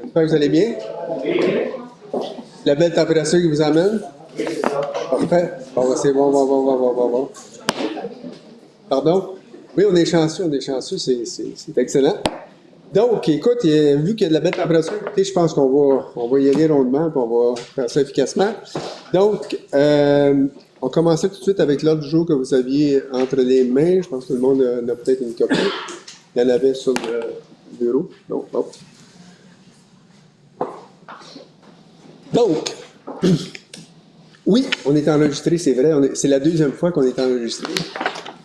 J'espère que vous allez bien. La belle température qui vous amène. Parfait. Bon, c'est bon. Pardon? Oui, on est chanceux, c'est excellent. Donc, écoute, vu qu'il y a de la belle température, écoutez, je pense qu'on va y aller rondement, puis on va faire ça efficacement. Donc, on commençait tout de suite avec l'ordre du jour que vous aviez entre les mains. Je pense que tout le monde en a peut-être une copie. Il y en avait sur le bureau. Donc, bon. Donc, oui, on est enregistré, c'est vrai. C'est la deuxième fois qu'on est enregistré.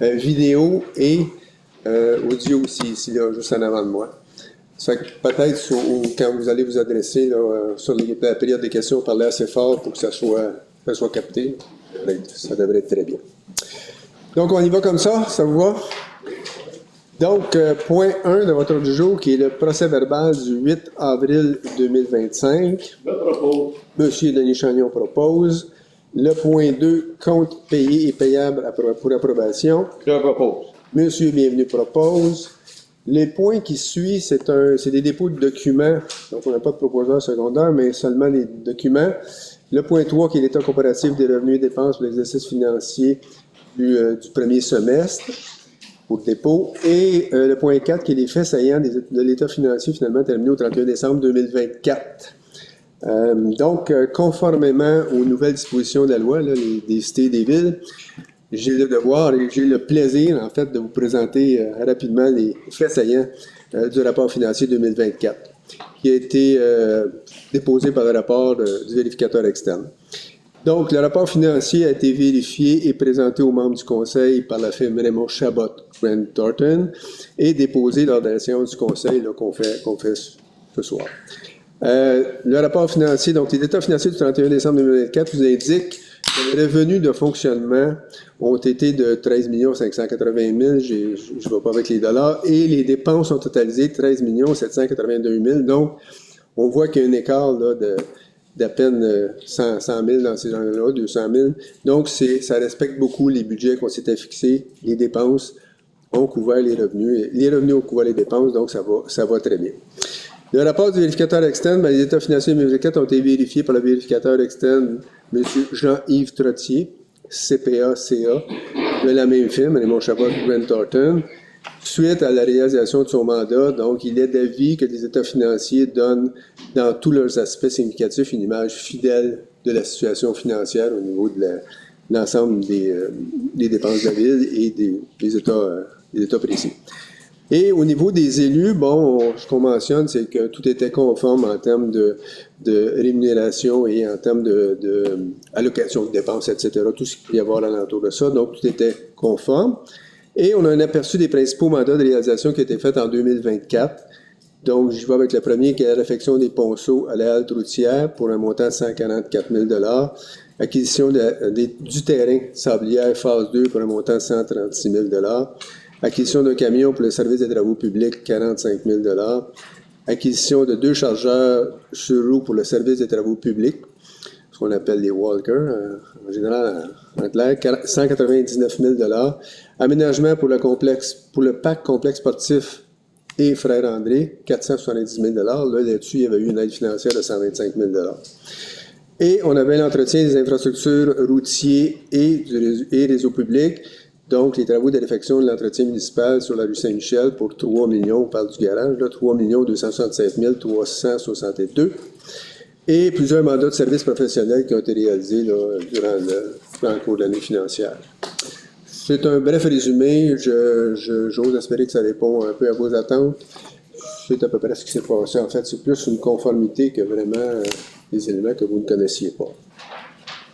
Vidéo et audio aussi, ici, là, juste en avant de moi. Ça fait que peut-être quand vous allez vous adresser là, sur la période des questions, parlez assez fort pour que ça soit capté. Ça devrait être très bien. Donc, on y va comme ça vous va? Donc, point 1 de votre ordre du jour, qui est le procès verbal du 8 avril 2025. Je propose. Monsieur Denis Chagnon propose. Le point 2, compte payé et payable pour approbation. Je propose. Monsieur Bienvenu propose. Les points qui suivent, c'est des dépôts de documents. Donc, on n'a pas de proposeur secondaire, mais seulement des documents. Le point 3, qui est l'état comparatif des revenus et dépenses pour l'exercice financier du premier semestre pour le dépôt. Et le point 4, qui est les faits saillants de l'état financier finalement terminé au 31 décembre 2024. Donc, conformément aux nouvelles dispositions de la loi, là, des cités et des villes, j'ai le devoir et j'ai le plaisir, en fait, de vous présenter rapidement les faits saillants du rapport financier 2024, qui a été déposé par le rapport du vérificateur externe. Donc, le rapport financier a été vérifié et présenté aux membres du Conseil par la firme Raymond Chabot Grant Thornton et déposé lors de la séance du Conseil qu'on fait ce soir. Le rapport financier, donc les états financiers du 31 décembre 2024 vous indiquent que les revenus de fonctionnement ont été de 13 580 000, je ne vais pas avec les dollars, et les dépenses ont totalisé 13 782 000. Donc, on voit qu'il y a un écart là, d'à peine 100 000 dans ces gens-là, 200 000. Donc, ça respecte beaucoup les budgets qu'on s'était fixés. Les dépenses ont couvert les revenus. Les revenus ont couvert les dépenses, donc ça va très bien. Le rapport du vérificateur externe, les états financiers 2024 ont été vérifiés par le vérificateur externe, M. Jean-Yves Trottier, CPA-CA, de la même firme, Raymond Chabot Grant Thornton. Suite à la réalisation de son mandat, donc, il est d'avis que les états financiers donnent, dans tous leurs aspects significatifs, une image fidèle de la situation financière au niveau de l'ensemble des dépenses de la ville et des états précis. Et au niveau des élus, bon, ce qu'on mentionne, c'est que tout était conforme en termes de rémunération et en termes d'allocation de dépenses, etc., tout ce qu'il peut y avoir alentour de ça. Donc, tout était conforme. Et on a un aperçu des principaux mandats de réalisation qui ont été faits en 2024. Donc, j'y vais avec le premier, qui est la réfection des ponceaux à la halte routière pour un montant de 144 000 $. Acquisition du terrain sablière phase 2 pour un montant de 136 000 $. Acquisition d'un camion pour le service des travaux publics, 45 000 $. Acquisition de 2 chargeurs sur roue pour le service des travaux publics, ce qu'on appelle les walkers, en général en clair, 199 000 $. Aménagement pour le parc complexe sportif et Frère André, 470 000 $. Là-dessus, il y avait eu une aide financière de 125 000 $. Et on avait l'entretien des infrastructures routières et réseaux publics. Donc, les travaux de réfection de l'entretien municipal sur la rue Saint-Michel pour 3 millions, on parle du garage, là, 3 267 362. Et plusieurs mandats de services professionnels qui ont été réalisés là, durant le cours de l'année financière. C'est un bref résumé. J'ose espérer que ça répond un peu à vos attentes. C'est à peu près ce qui s'est passé. En fait, c'est plus une conformité que vraiment des éléments que vous ne connaissiez pas.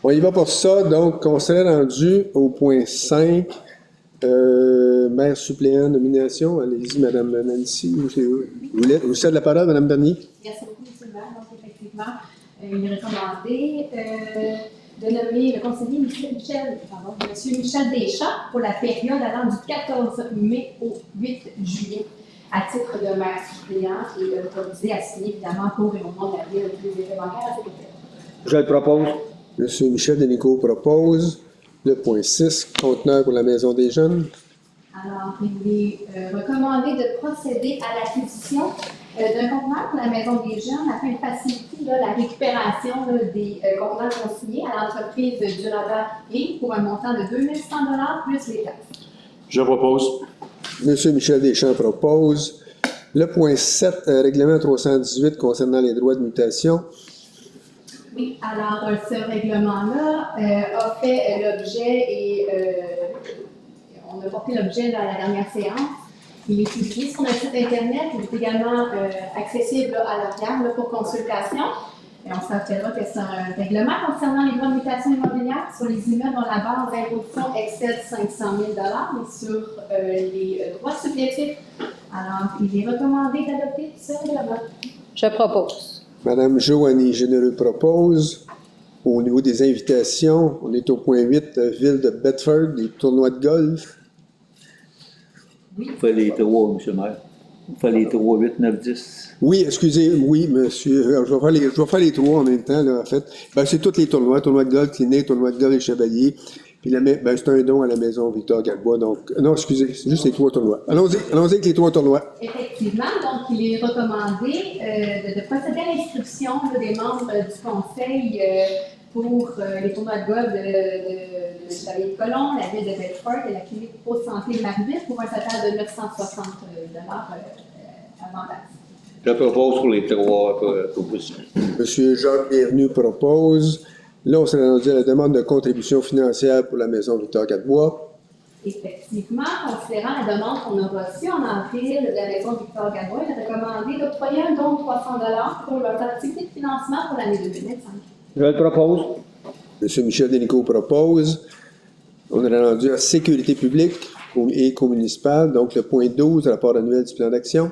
On y va pour ça. Donc, on serait rendu au point 5. Maire suppléant, nomination. Allez-y, Mme Nancy. Vous cédez la parole, Mme Bernier. Merci beaucoup, M. le maire. Donc, effectivement, il est recommandé de nommer le conseiller M. Michel Deschamps pour la période allant du 14 mai au 8 juillet à titre de maire suppléant et autorisé à signer, évidemment, pour et au nom de la ville tous les effets bancaires à cet effet. Je le propose. M. Michel Denico propose. Le point 6, conteneur pour la Maison des Jeunes. Alors, il est recommandé de procéder à l'acquisition d'un conteneur pour la Maison des Jeunes afin de faciliter là, la récupération là, des conteneurs consignés à l'entreprise Duraba Inc. pour un montant de 2100 plus les taxes. Je propose. Monsieur Michel Deschamps propose. Le point 7, règlement 318 concernant les droits de mutation. Oui, alors ce règlement-là a fait l'objet et on a porté l'objet à la dernière séance. Il est publié sur notre site Internet. Il est également accessible là, à l'arrière là, pour consultation. Et on se rappellera que c'est un règlement concernant les droits de mutation immobilière sur les immeubles dont la base d'imposition excède 500 000 et sur les droits supplétifs. Alors, il est recommandé d'adopter ce règlement. Je propose. Madame Joanie Généreux propose. Au niveau des invitations, on est au point 8, ville de Bedford, des tournois de golf. Il fait les 3, M. le maire. Il fait les 3, 8, 9, 10. Oui, excusez, oui, monsieur. Je vais faire les trois en même temps, là, en fait. Ben, c'est tous les tournois. Tournoi de golf clinique, tournoi de golf et chevalier. Puis c'est un don à la maison Victor Galbois. Donc, non, excusez, c'est juste les trois tournois. Allons-y avec les trois tournois. Effectivement, donc il est recommandé de procéder à l'inscription des membres du conseil pour les tournois de golf de Chevalier de Colomb, la ville de Bedford et la clinique Pro Santé Marville pour un total de 960 avant taxe. Je propose pour les 3 propositions. Monsieur Jacques Bienvenu propose. Là, on s'est rendu à la demande de contribution financière pour la maison Victor Galbois. Effectivement, considérant la demande qu'on a reçue en avril de la maison Victor Galbois, il est recommandé d'octroyer un don de 300 pour leur activité de financement pour l'année 2025. Je le propose. Monsieur Michel Dénicaud propose. On est rendu à sécurité publique et co-municipale. Donc, le point 12, rapport annuel du plan d'action.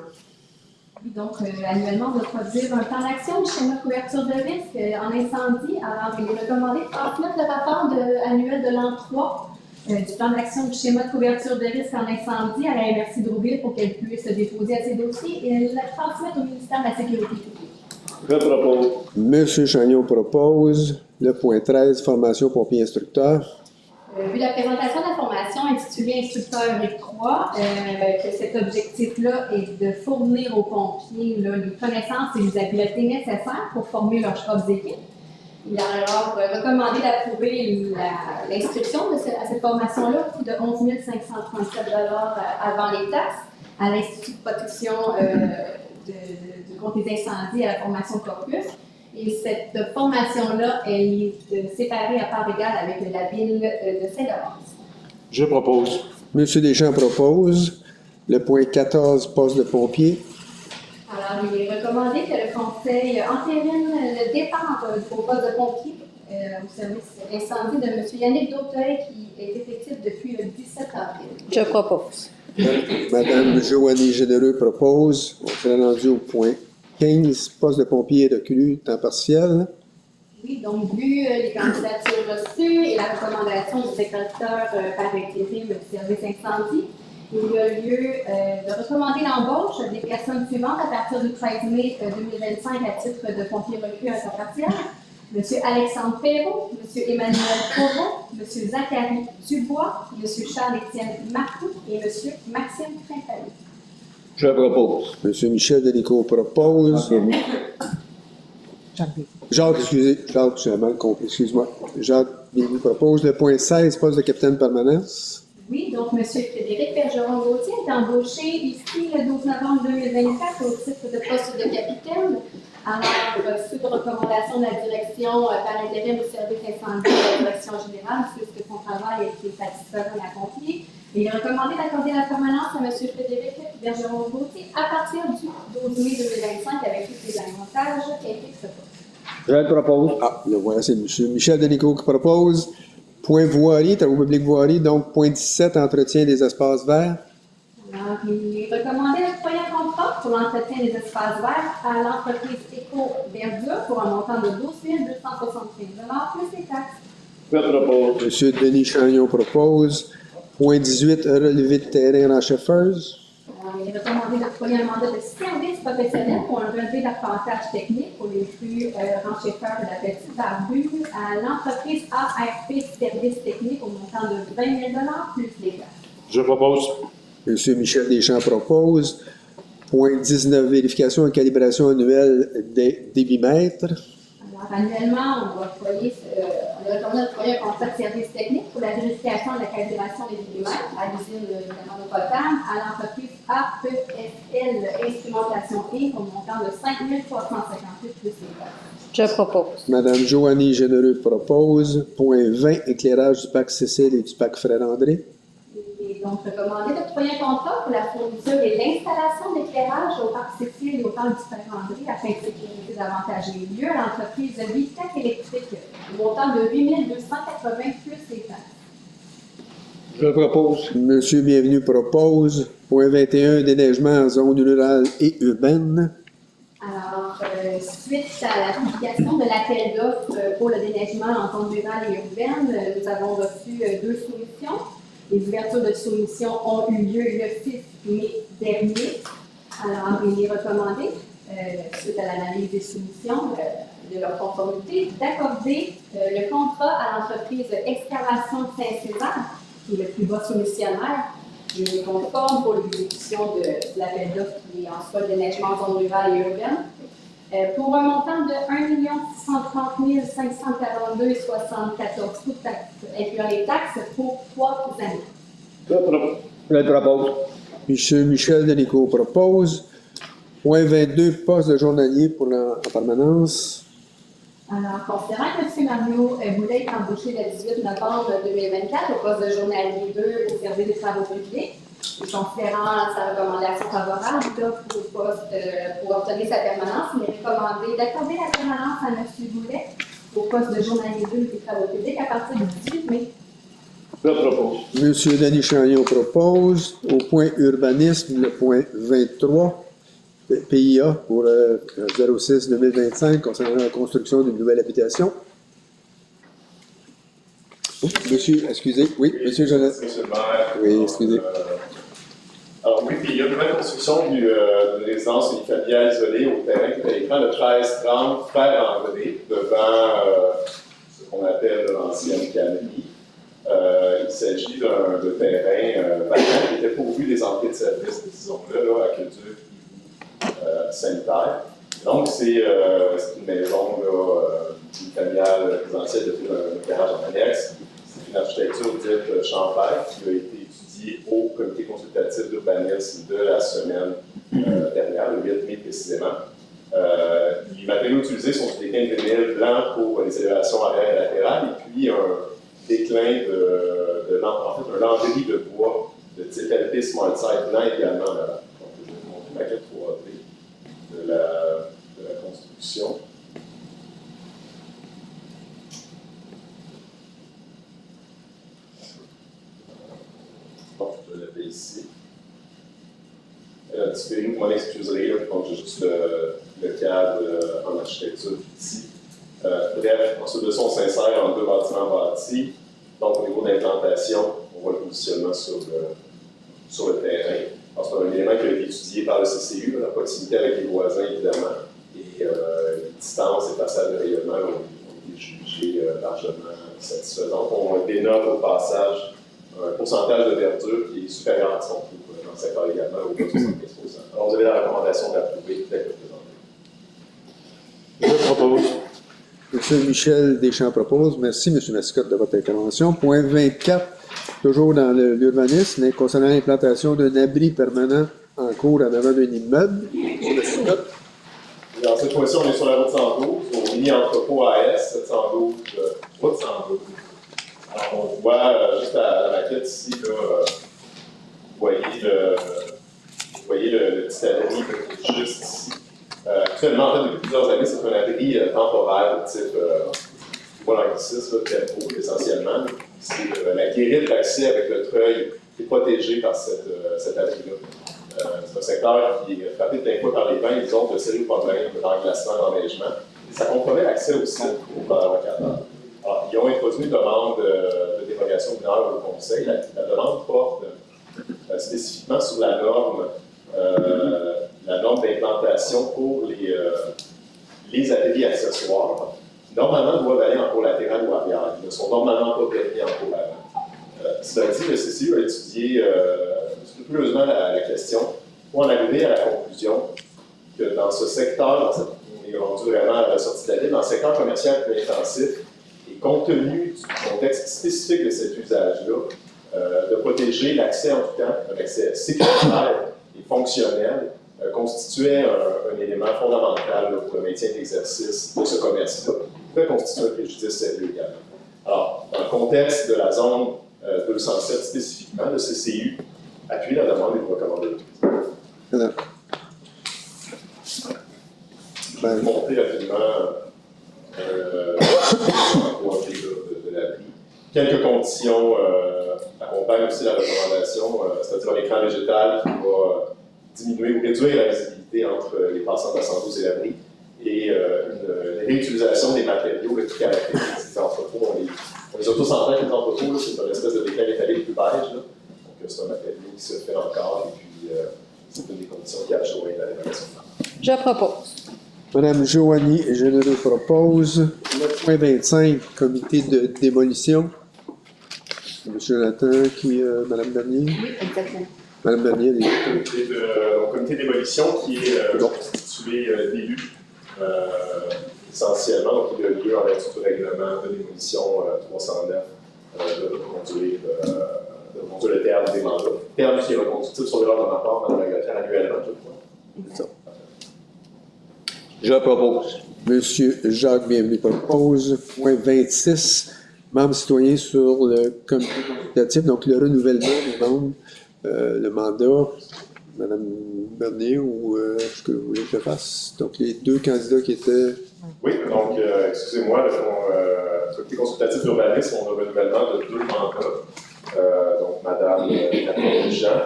Donc, annuellement, on doit produire un plan d'action du schéma de couverture de risque en incendie. Alors, il est recommandé de transmettre le rapport annuel de l'an 3 du plan d'action du schéma de couverture de risque en incendie à la MRC d'Auville pour qu'elle puisse se déposer à ses dossiers et le transmettre au ministère de la Sécurité publique. Je propose. Monsieur Chagnon propose. Le point 13, formation pompier instructeur. Vu la présentation de la formation intitulée Instructeur RIC 3, que cet objectif-là est de fournir aux pompiers là, les connaissances et les habiletés nécessaires pour former leurs propres équipes. Il est alors recommandé d'approuver l'inscription à cette formation-là de 11 537 avant les taxes à l'Institut de protection contre les incendies à la formation Corpus. Et cette formation-là, elle est séparée à part égale avec la ville de Saint-Laurent. Je propose. Monsieur Deschamps propose. Le point 14, poste de pompier. Alors, il est recommandé que le Conseil entérine le départ au poste de pompier au service incendie de M. Yannick Dauteuil, qui est effectif depuis le 17 avril. Je propose. Madame Joanie Généreux propose. On s'est rendu au point 15, poste de pompier recru, temps partiel. Oui, donc, vu les candidatures reçues et la recommandation du secrétaire par intérim du service incendie, il y a lieu de recommander l'embauche des personnes suivantes à partir du 13 mai 2025 à titre de pompier recru à temps partiel. M. Alexandre Perrault, M. Emmanuel Corot, M. Zachary Dubois, M. Charles-Étienne Marcoux et M. Maxime Trinfali. Je propose. Monsieur Michel Dénicaud propose. Jacques, excusez, Jacques, j'ai mal compris, excuse-moi. Jacques Bienvenu propose. Le point 16, poste de capitaine permanence. Oui, donc M. Frédéric Bergeron-Gauthier est embauché ici le 12 novembre 2024 au titre de poste de capitaine. Alors, suite aux recommandations de la direction par intérim au service incendie de la direction générale, puisque son travail a été satisfaisant et accompli, il est recommandé d'accorder la permanence à M. Frédéric Bergeron-Gauthier à partir du 12 mai 2025 avec tous les avantages qu'implique ce poste. Je le propose. Ah, le voilà, c'est M. Michel Dénicaud qui propose. Point voirie, travaux publics voirie, donc point 17, entretien des espaces verts. Alors, il est recommandé d'octroyer un contrat pour l'entretien des espaces verts à l'entreprise Éco-Verdure pour un montant de 12 275 plus les taxes. Je propose. M. Denis Chagnon propose. Point 18, relevé de terrain rencheffeuse. Alors, il est recommandé d'octroyer un mandat de service professionnel pour un relevé d'apparentage technique pour les flux rencheffeurs de la petite barbue à l'entreprise ARP Services techniques au montant de 20 000 plus les taxes. Je propose. M. Michel Deschamps propose. Point 19, vérification et calibration annuelle des débitmètres. Alors, annuellement, on va déployer, on a retourné un contrat de service technique pour la vérification et la calibration des millimètres à l'usine évidemment d'eau potable à l'entreprise APSL Instrumentation Inc. au montant de 5 358 plus les taxes. Je propose. Madame Joannie Généreux propose. Point 20, éclairage du parc Cécile et du parc Fred-André. Il est donc recommandé d'octroyer un contrat pour la fourniture et l'installation d'éclairage au parc Cécile et au parc du Fred-André afin de sécuriser davantage les lieux à l'entreprise Vitec Électrique au montant de 8 280 plus les taxes. Je propose. Monsieur Bienvenu propose. Point 21, déneigement en zone rurale et urbaine. Alors, suite à la publication de l'appel d'offres pour le déneigement en zone rurale et urbaine, nous avons reçu 2 soumissions. Les ouvertures de soumission ont eu lieu le 6 mai dernier. Alors, il est recommandé, suite à l'analyse des soumissions, de leur conformité, d'accorder le contrat à l'entreprise Excavation Saint-César, qui est le plus bas soumissionnaire, qui est conforme pour l'exécution de l'appel d'offres qui est en soi le déneigement en zone rurale et urbaine, pour un montant de 1 630 542,74 sous taxes, incluant les taxes pour 3 années. Je propose. Monsieur Michel Denico propose. Point 22, poste de journalier pour en permanence. Alors, considérant que M. Mario voulait être embauché le 18 novembre 2024 au poste de journalier 2 au service des travaux publics, et considérant sa recommandation favorable là, pour obtenir sa permanence, il est recommandé d'accorder la permanence à M. Boulet au poste de journalier 2 des travaux publics à partir du 18 mai. Je propose. Monsieur Denis Chagnon propose. Au point urbanisme, le point 23, PIA pour 06-2025 concernant la construction d'une nouvelle habitation. Oh, monsieur, excusez. Oui, monsieur Jonathan. Monsieur le maire. Oui, excusez. Alors oui, puis il y a une nouvelle construction d'une résidence unifamiliale isolée au terrain qui est à l'écran de 1330 Frère-André, devant ce qu'on appelle l'ancienne galerie. Il s'agit d'un terrain vacant qui était pourvu des entrées de service, disons-le, là, aqueduc, sanitaire. Donc, c'est une maison familiale résidentielle de un garage en annexe. C'est une architecture dite champêtre qui a été étudiée au comité consultatif d'urbanisme de la semaine dernière, le 8 mai précisément. Les matériaux utilisés sont des déclins de vinyle blanc pour les élévations arrière et latérales, et puis un déclin en fait, un lambris de bois de type LP Smart Side blanc également là. Donc, je vais vous montrer une maquette 3D de la construction. Bon, je vais le faire ici. Un petit peu, vous m'en excuserez, donc j'ai juste le cadre en architecture ici. Bref, ensuite de ça, on s'insère en 2 bâtiments bâtis. Donc, au niveau d'implantation, on voit le positionnement sur le terrain. C'est un élément qui a été étudié par le CCU, la proximité avec les voisins, évidemment. Et les distances et passages de rayonnement ont été jugés largement satisfaisants. On dénote au passage un pourcentage de verdure qui est supérieur à son coût dans le secteur également, au 75%. Alors, vous avez la recommandation d'approuver dès que présenté. Je propose. Monsieur Michel Deschamps propose. Merci, Monsieur Mascotte, de votre intervention. Point 24, toujours dans l'urbanisme, concernant l'implantation d'un abri permanent en cours en avant d'un immeuble. Monsieur Mascotte. Dans cette fois-ci, on est sur la route 112, au mini-entrepôt AS 712, route 112. Alors, on voit juste à la maquette ici, là, vous voyez le petit abri qui est juste ici. Actuellement, en fait, depuis plusieurs années, c'est un abri temporaire de type l'anglicisme, tempo, essentiellement. C'est la guérite d'accès avec le treuil qui est protégée par cet abri-là. C'est un secteur qui est frappé de plein fouet par les vents, ils ont de sérieux problèmes d'englacement, d'enneigement. Et ça compromet l'accès au site aux locataires. Alors, ils ont introduit une demande de dérogation mineure au Conseil. La demande porte spécifiquement sur la norme d'implantation pour les ateliers accessoires. Normalement, doivent aller en cours latéral ou arrière. Ils ne sont normalement pas permis en cours avant. Cela dit, le CCU a étudié scrupuleusement la question pour en arriver à la conclusion que dans ce secteur, on est rendu vraiment à la sortie de la ville, dans le secteur commercial plus intensif, et compte tenu du contexte spécifique de cet usage-là, de protéger l'accès en tout temps, un accès sécuritaire et fonctionnel, constituait un élément fondamental là, pour le maintien de l'exercice de ce commerce-là, pouvait constituer un préjudice sérieux également. Alors, dans le contexte de la zone 207 spécifiquement, le CCU appuie la demande et vous recommande de l'utiliser. Voilà. Ben, Montrer rapidement de l'abri. Quelques conditions accompagnent aussi la recommandation, c'est-à-dire un écran végétal qui va diminuer ou réduire la visibilité entre les passants de la 112 et l'abri, et une réutilisation des matériaux qui caractérisent ces entrepôts. On les a tous en tête, les entrepôts, c'est une espèce de décal métallique plus beige, là. Donc c'est un matériau qui se fait encore, et puis c'est une des conditions qui a joué la rénovation. Je propose. Madame Joanie Généreux propose. Le point 25, comité de démolition. Monsieur Jonathan, Madame Bernier. Oui, exactement. Madame Bernier, Comité de démolition qui est constitué d'élus, essentiellement, donc il a lieu en vertu du règlement de démolition 309 de reconduire le terme des mandats. Terme qui est reconductible sur l'heure de rapport, Mme Lagartière, annuellement, je crois. Je propose. Monsieur Jacques Bienvenu propose. Point 26, membres citoyens sur le comité consultatif, donc le renouvellement des membres, le mandat. Madame Bernier, ou est-ce que vous voulez que je fasse? Donc les deux candidats qui étaient. Oui, donc, excusez-moi, le comité consultatif d'urbanisme, on a un renouvellement de 2 mandats. Donc, Mme Catherine Jean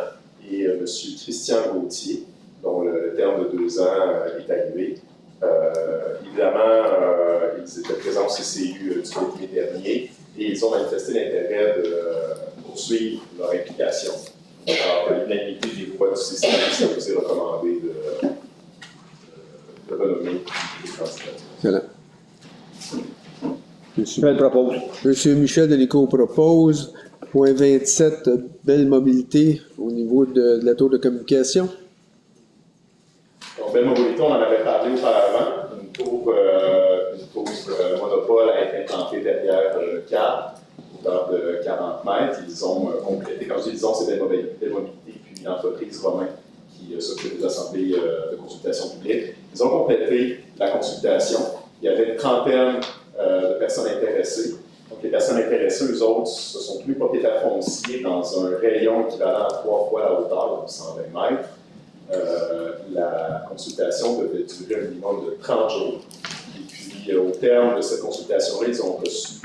et M. Christian Gauthier, dont le terme de 2 ans est arrivé. Évidemment, ils étaient présents au CCU du 8 mai dernier et ils ont manifesté l'intérêt de poursuivre leur implication. Alors, l'unanimité des voix du CCU, ça vous est recommandé de renommer les candidats. Voilà. Je le propose. Monsieur Michel Delico propose. Point 27, belle mobilité au niveau de la tour de communication. Donc, belle mobilité, on en avait parlé auparavant. Une tour monopole à être implantée derrière le cadre, hauteur de 40 mètres. Ils ont complété, comme je dis, c'est belle mobilité, puis l'entreprise Romain qui s'occupe des assemblées de consultation publique. Ils ont complété la consultation. Il y avait une trentaine de personnes intéressées. Donc, les personnes intéressées, eux autres, ce sont tous les propriétaires fonciers dans un rayon équivalent à 3 fois la hauteur, donc 120 mètres. La consultation devait durer un minimum de 30 jours. Et puis, au terme de cette consultation-là, ils ont reçu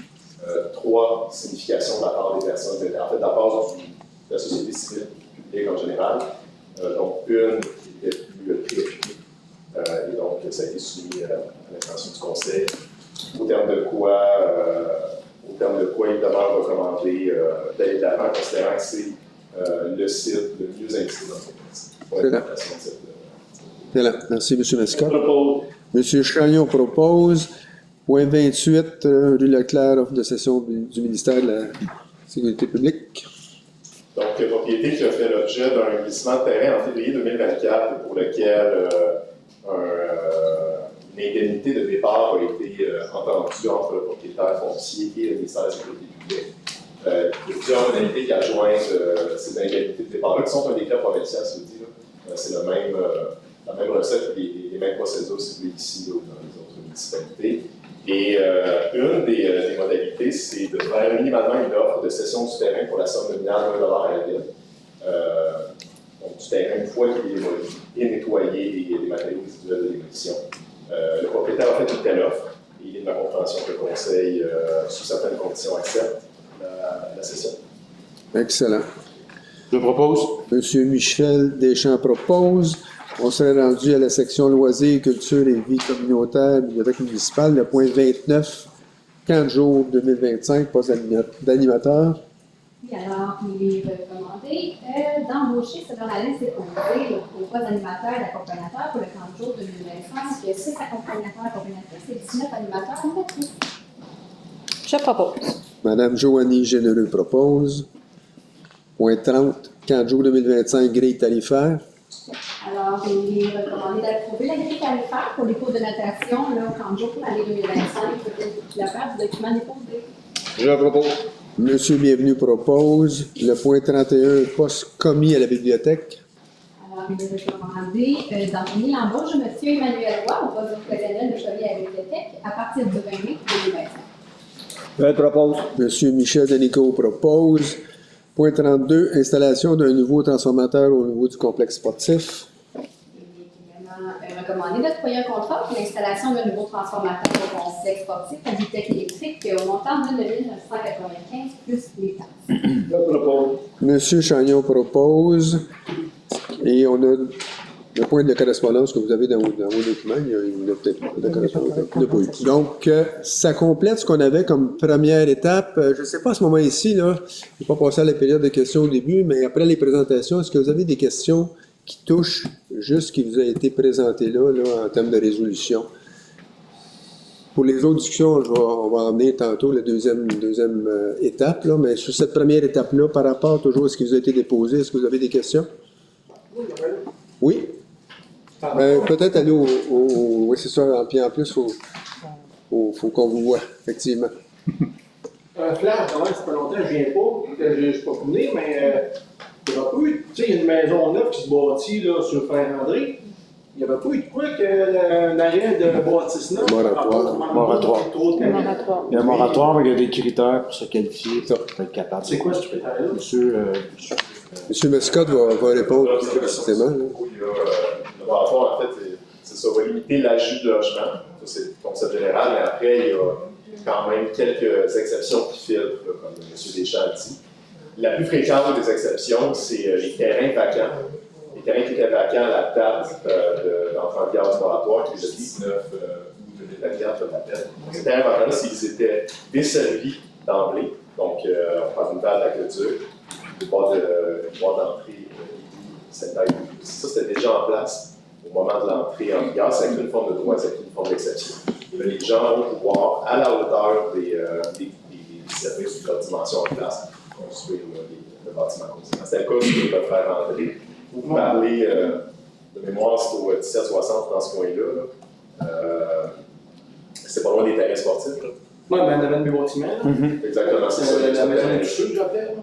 3 significations de la part des personnes, en fait, de la part de la société civile publique en général. Donc, une qui était plus préoccupée. Et donc, ça a été soumis à l'attention du Conseil, au terme de quoi il demeure recommandé d'aller de l'avant, considérant que c'est le site le mieux indiqué dans l'entreprise. C'est là. Merci, M. Mascotte. Je propose. M. Chagnon propose. Point 28, rue Leclerc, offre de cession du ministère de la Sécurité publique. Donc, propriété qui a fait l'objet d'un glissement de terrain en février 2024 pour lequel une indemnité de départ a été entendue entre le propriétaire foncier et le ministère de la Sécurité publique. Il y a plusieurs modalités qui adjoignent ces indemnités de départ-là, qui sont un décret provincial, ça veut dire. C'est la même recette, les mêmes procédures, si vous voulez, ici ou dans les autres municipalités. Et une des modalités, c'est de faire minimalement une offre de cession du terrain pour la somme nominale de $1 à la ville. Donc, du terrain, une fois qu'il est démoli et nettoyé des matériaux résiduels de démolition. Le propriétaire a fait une telle offre et il est de ma compréhension que le Conseil, sous certaines conditions, accepte la cession. Excellent. Je propose. M. Michel Deschamps propose. On serait rendu à la section loisirs, culture et vie communautaire, bibliothèque municipale, le point 29, 15 jours 2025, poste d'animateur. Oui, alors, il est recommandé d'embaucher selon la liste déposée au poste d'animateur et d'accompagnateur pour le 30 jours 2025. Il y a 6 accompagnateurs, c'est 19 animateurs, animatrices. Je propose. Madame Joanie Généreux propose. Point 30, 15 jours 2025, grille tarifaire. Alors, il est recommandé d'approuver la grille tarifaire pour les cours de natation là, au 30 jours pour l'année 2025, peut-être utilitaire du document déposé. Je propose. Monsieur Bienvenu propose le point 31, poste commis à la bibliothèque. Alors, il est recommandé d'entraîner l'embauche de M. Emmanuel Roy au poste d'occasionnel de commis à la bibliothèque à partir du 20 mai 2025. Je propose. Monsieur Michel Denico propose. Point 32, installation d'un nouveau transformateur au niveau du complexe sportif. Il est également recommandé d'octroyer un contrat pour l'installation d'un nouveau transformateur au complexe sportif à bibliothèque électrique au montant de 9 995 plus les taxes. Je propose. Monsieur Chagnon propose. Et on a le point de correspondance que vous avez dans vos documents. Il y a peut-être pas de correspondance. Il n'y a pas eu. Donc, ça complète ce qu'on avait comme première étape. Je ne sais pas à ce moment ici, là, je n'ai pas passé à la période de questions au début, mais après les présentations, est-ce que vous avez des questions qui touchent juste ce qui vous a été présenté là, en termes de résolution? Pour les autres discussions, on va emmener tantôt la deuxième étape, là, mais sur cette première étape-là, par rapport toujours à ce qui vous a été déposé, est-ce que vous avez des questions? Oui? Peut-être aller oui, c'est ça. Puis en plus, faut qu'on vous voit, effectivement. Un flash, quand même, ça fait longtemps que je viens pas, je ne suis pas venu, mais il n'y a pas eu, tu sais, il y a une maison neuve qui se bâtit là, sur Saint-André. Il n'y avait pas eu de quoi qu'un arrêt de bâtisse neuve. Moratoire. Trop de camions. Moratoire. Il y a un moratoire, mais il y a des critères pour se qualifier pour être capable. C'est quoi ce critère-là? Monsieur, M. Mascotte va répondre plus précisément. Là. Le rapport, en fait, ça va limiter l'ajout de logement. Ça, c'est le concept général, mais après, il y a quand même quelques exceptions qui filtrent, là, comme M. Deschamps a dit. La plus fréquente des exceptions, c'est les terrains vacants. Les terrains qui étaient vacants à la date d'entrée en vigueur du moratoire, qui est le 19 août 2024, je m'appelle. Ces terrains vacants-là, s'ils étaient desservis d'emblée, donc on prend une balle d'aqueduc, une boîte d'entrée, sanitaire, ça c'était déjà en place au moment de l'entrée en vigueur, c'est une forme de droit, c'est une forme d'exception. Les gens vont pouvoir, à la hauteur des services de leur dimension en place, construire le bâtiment comme ça. C'était le cas où ils peuvent faire rentrer. Vous parlez de mémoire, c'est au 1760 dans ce coin-là. C'est pas loin des terrains sportifs. Là. Oui, mais dans le bâtiment, là. Exactement, c'est ça. La maison du Sud, j'appelle.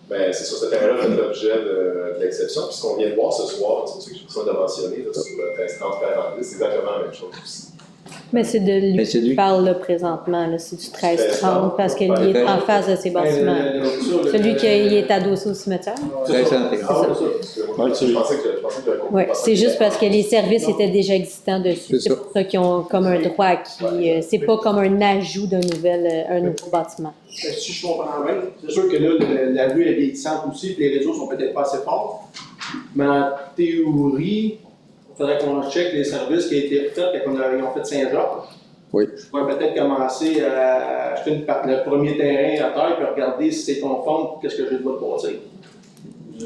Ben, c'est sur ce terrain-là fait l'objet de l'exception. Puis ce qu'on vient de voir ce soir, c'est pour ça que j'ai besoin de mentionner, là, sur le 1330 Ferrandis, c'est exactement la même chose aussi. Mais c'est de lui Mais c'est qui lui. parle là, présentement. là. C'est du 1330 parce qu'il est en face de ses bâtiments. Celui qui est adossé au cimetière. Très C'est santé. ça. Je pensais que j'avais compris. Oui, c'est juste parce que les services étaient déjà existants dessus. C'est C'est ça. pour ça qu'ils ont comme un droit acquis. C'est pas comme un ajout d'un un nouveau bâtiment. Si je comprends bien, c'est sûr que là, la rue est vieillissante aussi, puis les réseaux sont peut-être pas assez forts. Mais en théorie, il faudrait qu'on check les services qui ont été faits quand ils ont fait Saint-Jacques. Oui. Je pourrais peut-être commencer à acheter le premier terrain à terre puis regarder si c'est conforme pour qu'est-ce que j'ai le droit de bâtir.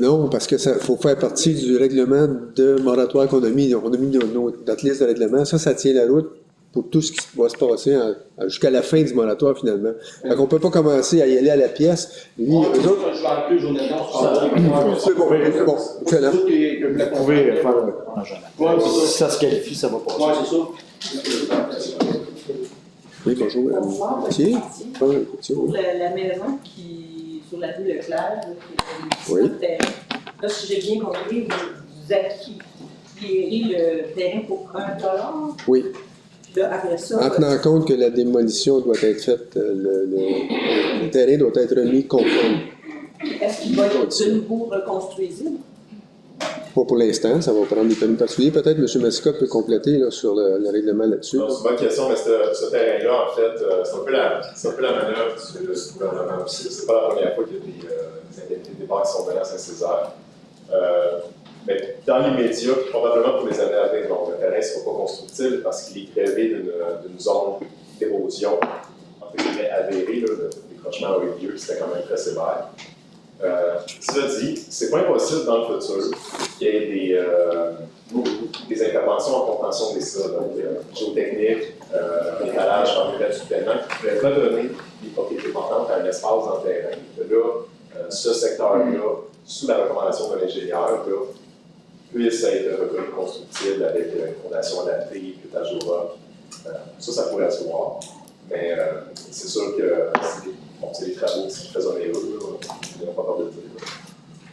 Non, parce que ça faut faire partie du règlement de moratoire qu'on a mis. On a mis notre liste de règlement. Ça tient la route pour tout ce qui va se passer jusqu'à la fin du moratoire, finalement. Fait qu'on ne peut pas commencer à y aller à la pièce. Lui, eux autres, Je vais appeler Jonathan, c'est bon, excellent. vous pouvez faire un journal. Ouais, c'est ça. Si ça se qualifie, ça va passer. Ouais, c'est ça. Oui, bonjour, madame. Tiens, Pour la maison qui sur la rue Leclerc, qui est Oui. le terrain. Là, si j'ai bien compris, vous acquérez le terrain pour $1. oui. Puis là, après ça, En tenant compte que la démolition doit être faite, le terrain doit être remis conforme. est-ce qu'il va être de nouveau reconstruisible? Pas pour l'instant, ça va prendre des permis particuliers. Peut-être M. Mascotte peut compléter là, sur le règlement là-dessus. C'est une bonne question, mais ce terrain-là, en fait, c'est un peu la manœuvre du gouvernement aussi. C'est pas la première fois qu'il y a des indemnités de départ qui sont données à Saint-Césaire. Mais dans l'immédiat, puis probablement pour les années à venir, donc, le terrain ne sera pas constructible parce qu'il est grévé d'une zone d'érosion entre guillemets avérée. Là, le décrochement a eu lieu, c'était quand même très sévère. Cela dit, c'est pas impossible dans le futur qu'il y ait des interventions en contention des sols, donc géotechniques, l'étalage en milieu du terrain, qui pourraient redonner des propriétés portantes à un espace dans le terrain. Là, ce secteur-là, sous la recommandation de l'ingénieur, puisse être reconnu constructible avec une fondation adaptée, pilotage au roc. Ça pourrait se voir. Mais c'est sûr que c'est des travaux qui sont très onéreux. On n'a pas peur de le dire.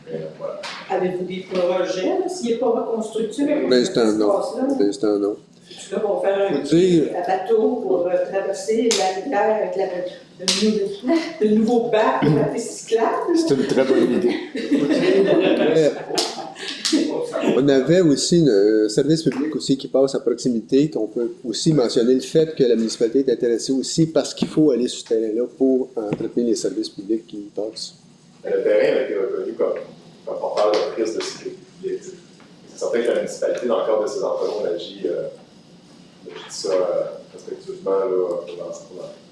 Mais voilà. Avez-vous des projets, là, s'il n'est pas reconstructif? Pour l'instant, non. Pour l'instant, non. Tu là pour faire un bateau pour traverser la rivière avec le nouveau bac pour la piste cyclable? C'est une très bonne idée. On avait aussi un service public aussi qui passe à proximité, qu'on peut aussi mentionner le fait que la municipalité est intéressée aussi parce qu'il faut aller sur ce terrain-là pour entretenir les services publics qui y passent. Le terrain a été reconnu comme porteur de prise de sécurité publique. C'est certain que la municipalité, dans le cadre de ses emplois, on agit ça respectueusement pour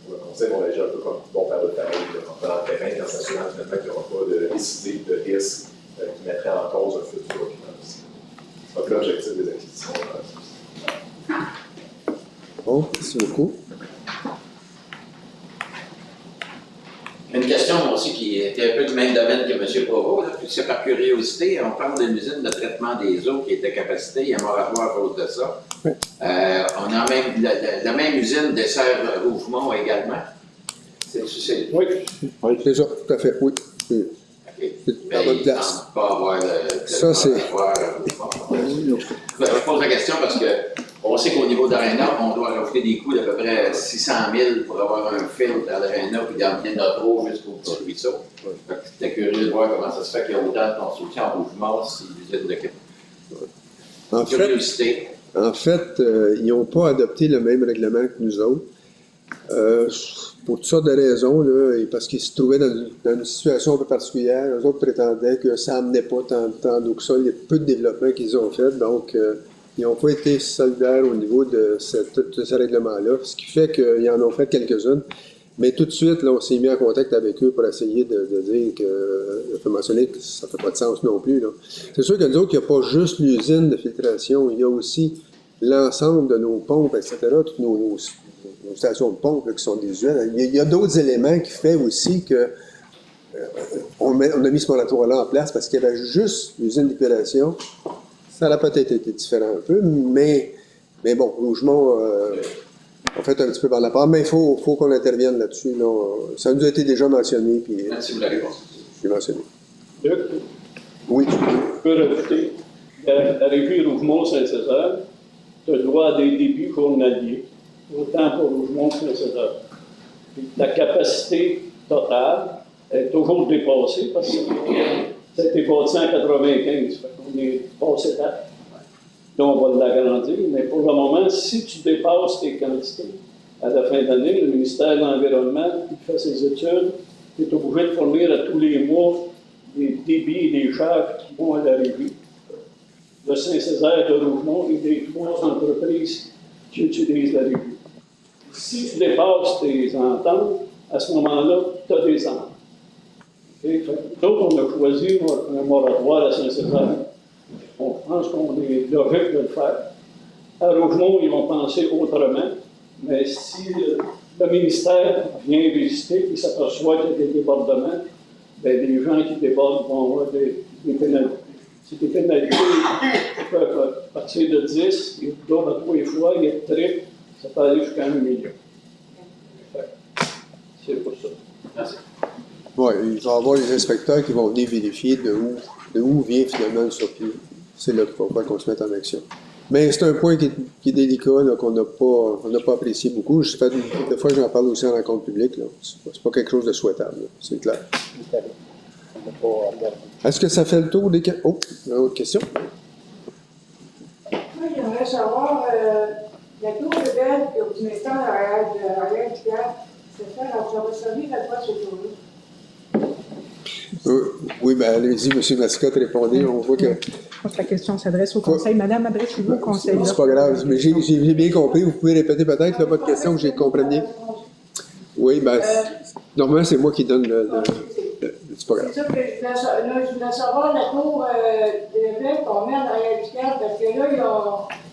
le conseil, on agit un peu comme bon père de famille, en prenant le terrain, en s'assurant finalement qu'il n'y aura pas de décider de risques qui mettraient en cause un futur occupant aussi. C'est pas l'objectif des acquisitions. Bon, merci beaucoup. Une question aussi qui était un peu du même domaine que M. Provost, puis c'est par curiosité, on parle d'une usine de traitement des eaux qui était capacité, il y a un moratoire à cause de ça. Oui. On a même la même usine dessert Rougemont également. Oui, c'est ça, tout à fait, oui. Okay. C'est à bonne place. Pas avoir ça, c'est... Je pose la question parce que on sait qu'au niveau d'Arena, on doit rajouter des coûts d'à peu près 600 000 pour avoir un filtre à l'Arena puis d'emmener notre eau jusqu'au petit ruisseau. J'étais curieux de voir comment ça se fait qu'il y a autant de construction en Rougemont si l'usine de Québec. En fait, ils n'ont pas adopté le même règlement que nous autres. Pour toutes sortes de raisons, là, et parce qu'ils se trouvaient dans une situation un peu particulière. Eux autres prétendaient que ça n'amenait pas tant d'eau que ça. Il y a peu de développement qu'ils ont fait, donc ils n'ont pas été solidaires au niveau de ce règlement-là, ce qui fait qu'ils en ont fait quelques-unes. Mais tout de suite, là, on s'est mis en contact avec eux pour essayer de dire il faut mentionner que ça ne fait pas de sens non plus. C'est sûr que nous autres, il n'y a pas juste l'usine de filtration, il y a aussi l'ensemble de nos pompes, etc., toutes nos stations de pompe là, qui sont désuètes. Il y a d'autres éléments qui font aussi que on a mis ce moratoire-là en place parce qu'il y avait juste l'usine d'épuration. Ça a peut-être été différent un peu, mais bon, Rougemont a fait un petit peu par la part, mais il faut qu'on intervienne là-dessus. Là. Ça nous a été déjà mentionné. Puis, merci, vous l'avez mentionné. J'ai mentionné. Luc? Oui. Je peux rajouter, la régie Rougemont-Saint-Césaire, tu as le droit à des débits journaliers, autant pour Rougemont-Saint-Césaire. La capacité totale est toujours dépassée parce que ça a été bâti en 95, on est passé date. Donc, on va l'agrandir, mais pour le moment, si tu dépasses tes quantités, à la fin d'année, le ministère de l'Environnement, qui fait ses études, est obligé de fournir à tous les mois des débits et des charges qui vont à la régie. De Saint-Césaire, de Rougemont et des 3 entreprises qui utilisent la régie. Si tu dépasses tes ententes, à ce moment-là, tu as des amendes. Donc, on a choisi un moratoire à Saint-Césaire. On pense qu'on est logique de le faire. À Rougemont, ils vont penser autrement, mais si le ministère vient visiter et s'aperçoit qu'il y a des débordements, bien, les gens qui débordent vont avoir des pénalités. Si des pénalités peuvent partir de 10, et d'autres à 3 fois, il y a de triple, ça peut aller jusqu'à 1 million. C'est pour ça. Merci. Oui, il va y avoir les inspecteurs qui vont venir vérifier de où vient finalement le surplus. C'est là qu'il faut pas qu'on se mette en action. Mais c'est un point qui est délicat, là, qu'on n'a pas apprécié beaucoup. Des fois, j'en parle aussi en rencontre publique. C'est pas quelque chose de souhaitable, là, c'est clair. Est-ce que ça fait le tour des questions? Oh, une autre question? Moi, j'aimerais savoir, la tour de belle que vous mettez en arrière du théâtre, c'est ça, alors ça va servir à quoi ce tour-là? Oui, bien, allez-y, M. Mascotte, répondez. On voit que. Je pense que la question s'adresse au conseil. Madame, adressez-vous au conseil. C'est pas grave, mais j'ai bien compris. Vous pouvez répéter peut-être là, votre question que j'ai compris bien. Oui, bien, normalement, c'est moi qui donne c'est pas grave. C'est ça que je voulais savoir, la tour de belle qu'on met en arrière du théâtre, parce que là,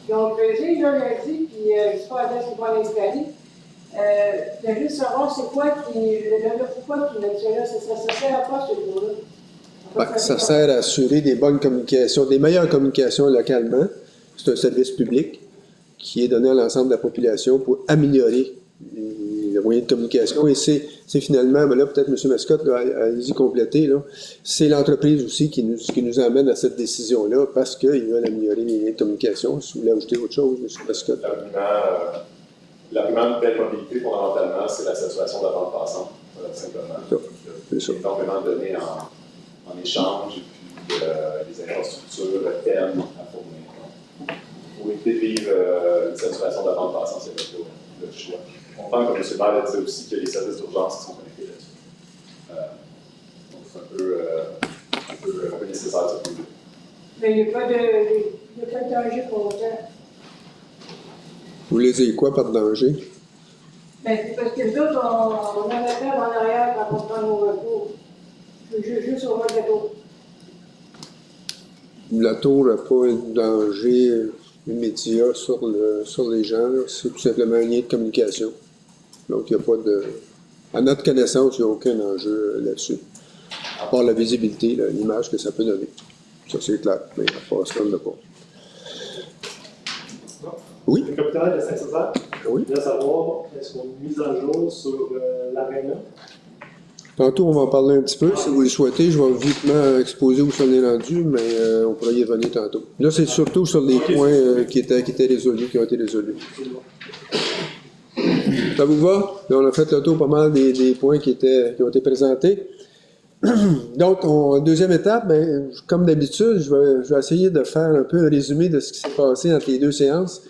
ils ont creusé, là, lundi, puis je sais pas à ce qu'ils vont l'installer. Je voulais juste savoir c'est quoi pourquoi qu'ils mettent ça là, ça sert à quoi ce tour-là? Ça sert à assurer des bonnes communications, des meilleures communications localement. C'est un service public qui est donné à l'ensemble de la population pour améliorer le moyen de communication. Et c'est finalement, ben là, peut-être M. Mascotte, allez-y compléter, là, c'est l'entreprise aussi qui nous amène à cette décision-là parce qu'ils veulent améliorer les liens de communication. Si vous voulez ajouter autre chose, M. Mascotte. L'argument de belle mobilité, fondamentalement, c'est la saturation de la bande passante, simplement. C'est ça. Énormément de données en échange, et puis les infrastructures peinent à fournir. Pour éviter de vivre une saturation de la bande passante, c'est le choix. On comprend, comme M. Maire disait aussi, qu'il y a les services d'urgence qui sont connectés là-dessus. Donc c'est un peu nécessaire de ce point de vue. Mais il n'y a pas de danger pour autant. Vous voulez dire quoi par danger? Ben, c'est parce que nous autres, on a la table en arrière quand on prend nos recours. Juste au bas de la tour. La tour n'a pas un danger immédiat sur les gens. C'est tout simplement un lien de communication. Donc, il n'y a pas de... À notre connaissance, il n'y a aucun enjeu là-dessus. À part la visibilité, l'image que ça peut donner. Ça, c'est clair. Mais à part ça, on ne l'a pas. Oui? Le capitaine de Saint-Césaire, oui. Je voulais savoir, est-ce qu'on a une mise à jour sur l'aréna? Tantôt, on va en parler un petit peu. Si vous le souhaitez, je vais vitement exposer où ça en est rendu, mais on pourra y revenir tantôt. Là, c'est surtout sur les points qui étaient résolus, qui ont été résolus. Ça vous va? Là, on a fait le tour pas mal des points qui ont été présentés. Donc, en deuxième étape, ben, comme d'habitude, je vais essayer de faire un peu un résumé de ce qui s'est passé entre les deux séances.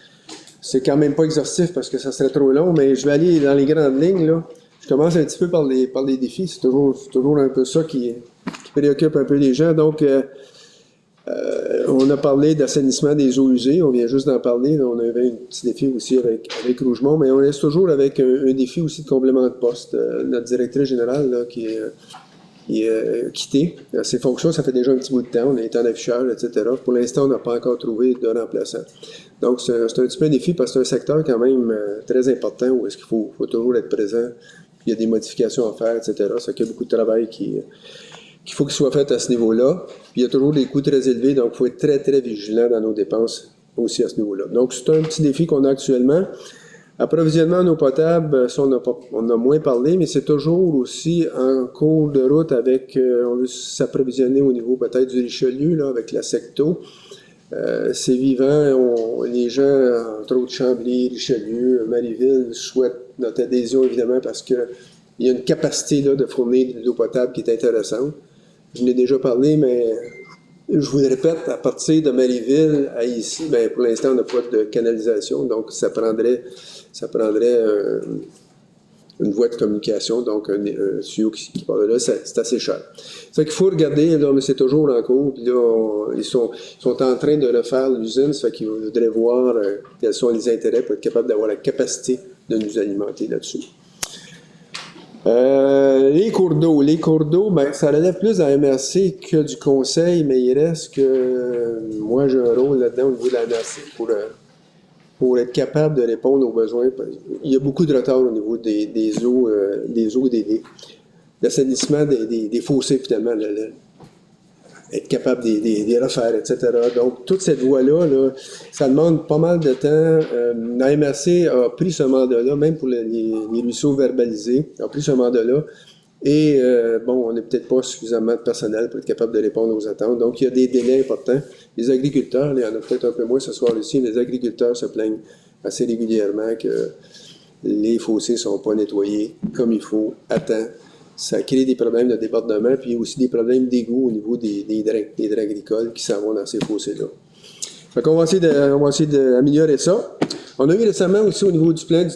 C'est quand même pas exhaustif parce que ça serait trop long, mais je vais aller dans les grandes lignes, là. Je commence un petit peu par les défis. C'est toujours un peu ça qui préoccupe un peu les gens. Donc, on a parlé d'assainissement des eaux usées. On vient juste d'en parler. On avait un petit défi aussi avec Rougemont, mais on reste toujours avec un défi aussi de complément de poste. Notre directrice générale là, qui est quittée. Ses fonctions, ça fait déjà un petit bout de temps. On est en affichage, etc. Pour l'instant, on n'a pas encore trouvé de remplaçant. Donc, c'est un petit peu un défi parce que c'est un secteur quand même très important où est-ce qu'il faut toujours être présent. Il y a des modifications à faire, etc. Ça fait qu'il y a beaucoup de travail qu'il faut qu'il soit fait à ce niveau-là. Puis il y a toujours des coûts très élevés, donc il faut être très, très vigilant dans nos dépenses aussi à ce niveau-là. Donc, c'est un petit défi qu'on a actuellement. Approvisionnement en eau potable, ça, on a moins parlé, mais c'est toujours aussi en cours de route avec, on veut s'approvisionner au niveau peut-être du Richelieu, là, avec la Secto. C'est vivant, les gens, entre autres Chambly, Richelieu, Marieville, souhaitent notre adhésion évidemment parce qu'il y a une capacité là, de fournir de l'eau potable qui est intéressante. Je n'ai déjà parlé, mais je vous le répète, à partir de Marieville à ici, ben, pour l'instant, on n'a pas de canalisation, donc ça prendrait une voie de communication, donc un tuyau qui part de là, c'est assez cher. Ça fait qu'il faut regarder, là, mais c'est toujours en cours, puis là, ils sont en train de refaire l'usine, ça fait qu'ils voudraient voir quels sont les intérêts pour être capable d'avoir la capacité de nous alimenter là-dessus. Les cours d'eau, ben, ça relève plus à la MRC que du conseil, mais il reste que moi j'ai un rôle là-dedans au niveau de la MRC pour être capable de répondre aux besoins. Il y a beaucoup de retard au niveau des eaux et l'assainissement des fossés finalement, être capable de refaire, etc. Donc, toute cette voie-là, là, ça demande pas mal de temps. La MRC a pris ce mandat-là, même pour les ruisseaux verbalisés, a pris ce mandat-là. Et, bon, on n'est peut-être pas suffisamment de personnel pour être capable de répondre aux attentes. Donc, il y a des délais importants. Les agriculteurs, il y en a peut-être un peu moins ce soir ici, les agriculteurs se plaignent assez régulièrement que les fossés ne sont pas nettoyés comme il faut, à temps. Ça crée des problèmes de débordement, puis aussi des problèmes d'égout au niveau des drains agricoles qui s'en vont dans ces fossés-là. Fait qu'on va essayer d'améliorer ça. On a eu récemment aussi au niveau du plan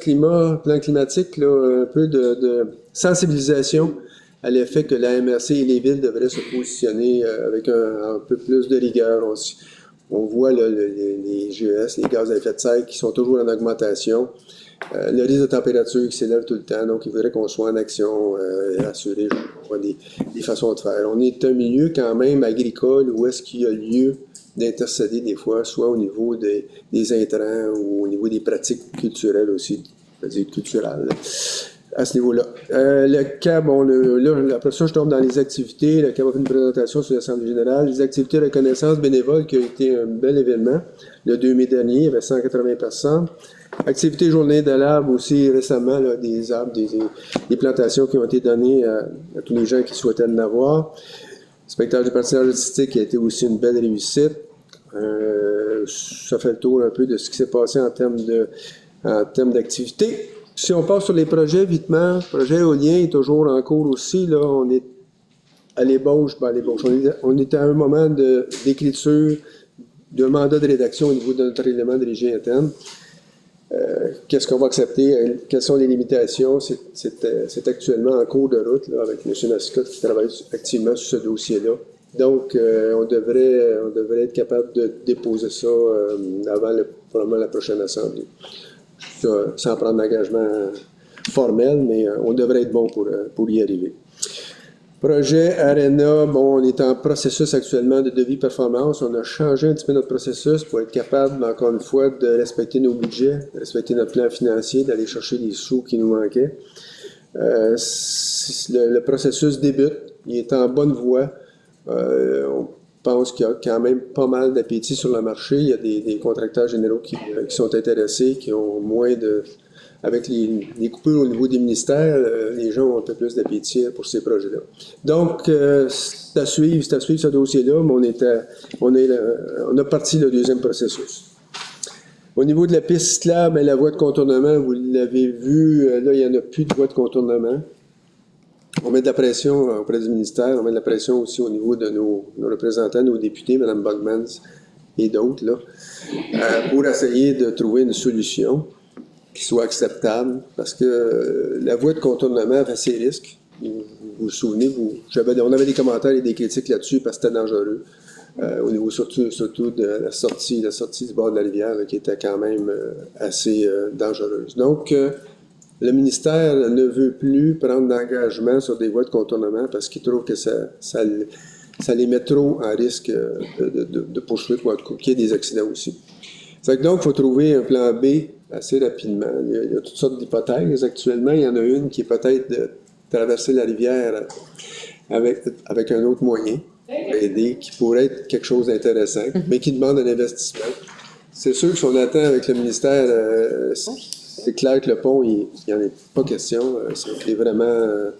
climatique, là, un peu de sensibilisation à l'effet que la MRC et les villes devraient se positionner avec un peu plus de rigueur. On voit là, les GES, les gaz à effet de serre qui sont toujours en augmentation. Le risque de température qui s'élève tout le temps, donc il faudrait qu'on soit en action et assurer des façons de faire. On est un milieu quand même agricole où est-ce qu'il y a lieu d'intercéder des fois, soit au niveau des intrants ou au niveau des pratiques culturelles aussi, c'est-à-dire culturelles. à ce niveau-là. Le CAB, là, après ça, je tombe dans les activités. Le CAB a fait une présentation sur l'Assemblée générale. Les activités de reconnaissance bénévole qui a été un bel événement. Le 2 mai dernier, il y avait 180 personnes. Activité journée de l'arbre aussi récemment, là, des arbres, des plantations qui ont été données à tous les gens qui souhaitaient en avoir. Spectacle du patinage artistique qui a été aussi une belle réussite. Ça fait le tour un peu de ce qui s'est passé en termes d'activité. Si on passe sur les projets, vitement, le projet éolien est toujours en cours aussi. Là, on est à l'ébauche. On est à un moment d'écriture d'un mandat de rédaction au niveau de notre règlement de régie interne. Qu'est-ce qu'on va accepter? Quelles sont les limitations? C'est actuellement en cours de route là, avec M. Mascotte qui travaille activement sur ce dossier-là. Donc, on devrait être capable de déposer ça avant probablement la prochaine assemblée. Sans prendre d'engagement formel, mais on devrait être bon pour y arriver. Projet Arena, bon, on est en processus actuellement de devis performance. On a changé un petit peu notre processus pour être capable, encore une fois, de respecter nos budgets, de respecter notre plan financier, d'aller chercher les sous qui nous manquaient. Le processus débute, il est en bonne voie. On pense qu'il y a quand même pas mal d'appétit sur le marché. Il y a des contracteurs généraux qui sont intéressés, qui ont moins de... Avec les coupures au niveau des ministères, les gens ont un peu plus d'appétit pour ces projets-là. Donc, c'est à suivre ce dossier-là, mais on a parti le deuxième processus. Au niveau de la piste cyclable et la voie de contournement, vous l'avez vu, là, il n'y en a plus de voie de contournement. On met de la pression auprès du ministère, on met de la pression aussi au niveau de nos représentants, nos députés, Mme Bogmans et d'autres, là, pour essayer de trouver une solution qui soit acceptable, parce que la voie de contournement avait ses risques. Vous vous souvenez, on avait des commentaires et des critiques là-dessus parce que c'était dangereux. Au niveau surtout de la sortie du bord de la rivière, là, qui était quand même assez dangereuse. Donc, le ministère ne veut plus prendre d'engagement sur des voies de contournement parce qu'il trouve que ça les met trop en risque de poursuite ou en tout cas qu'il y ait des accidents aussi. Donc, il faut trouver un plan B assez rapidement. Il y a toutes sortes d'hypothèses actuellement. Il y en a une qui est peut-être de traverser la rivière avec un autre moyen pour aider, qui pourrait être quelque chose d'intéressant, mais qui demande un investissement. C'est sûr que si on attend avec le ministère, c'est clair que le pont, il n'y en est pas question. C'est vraiment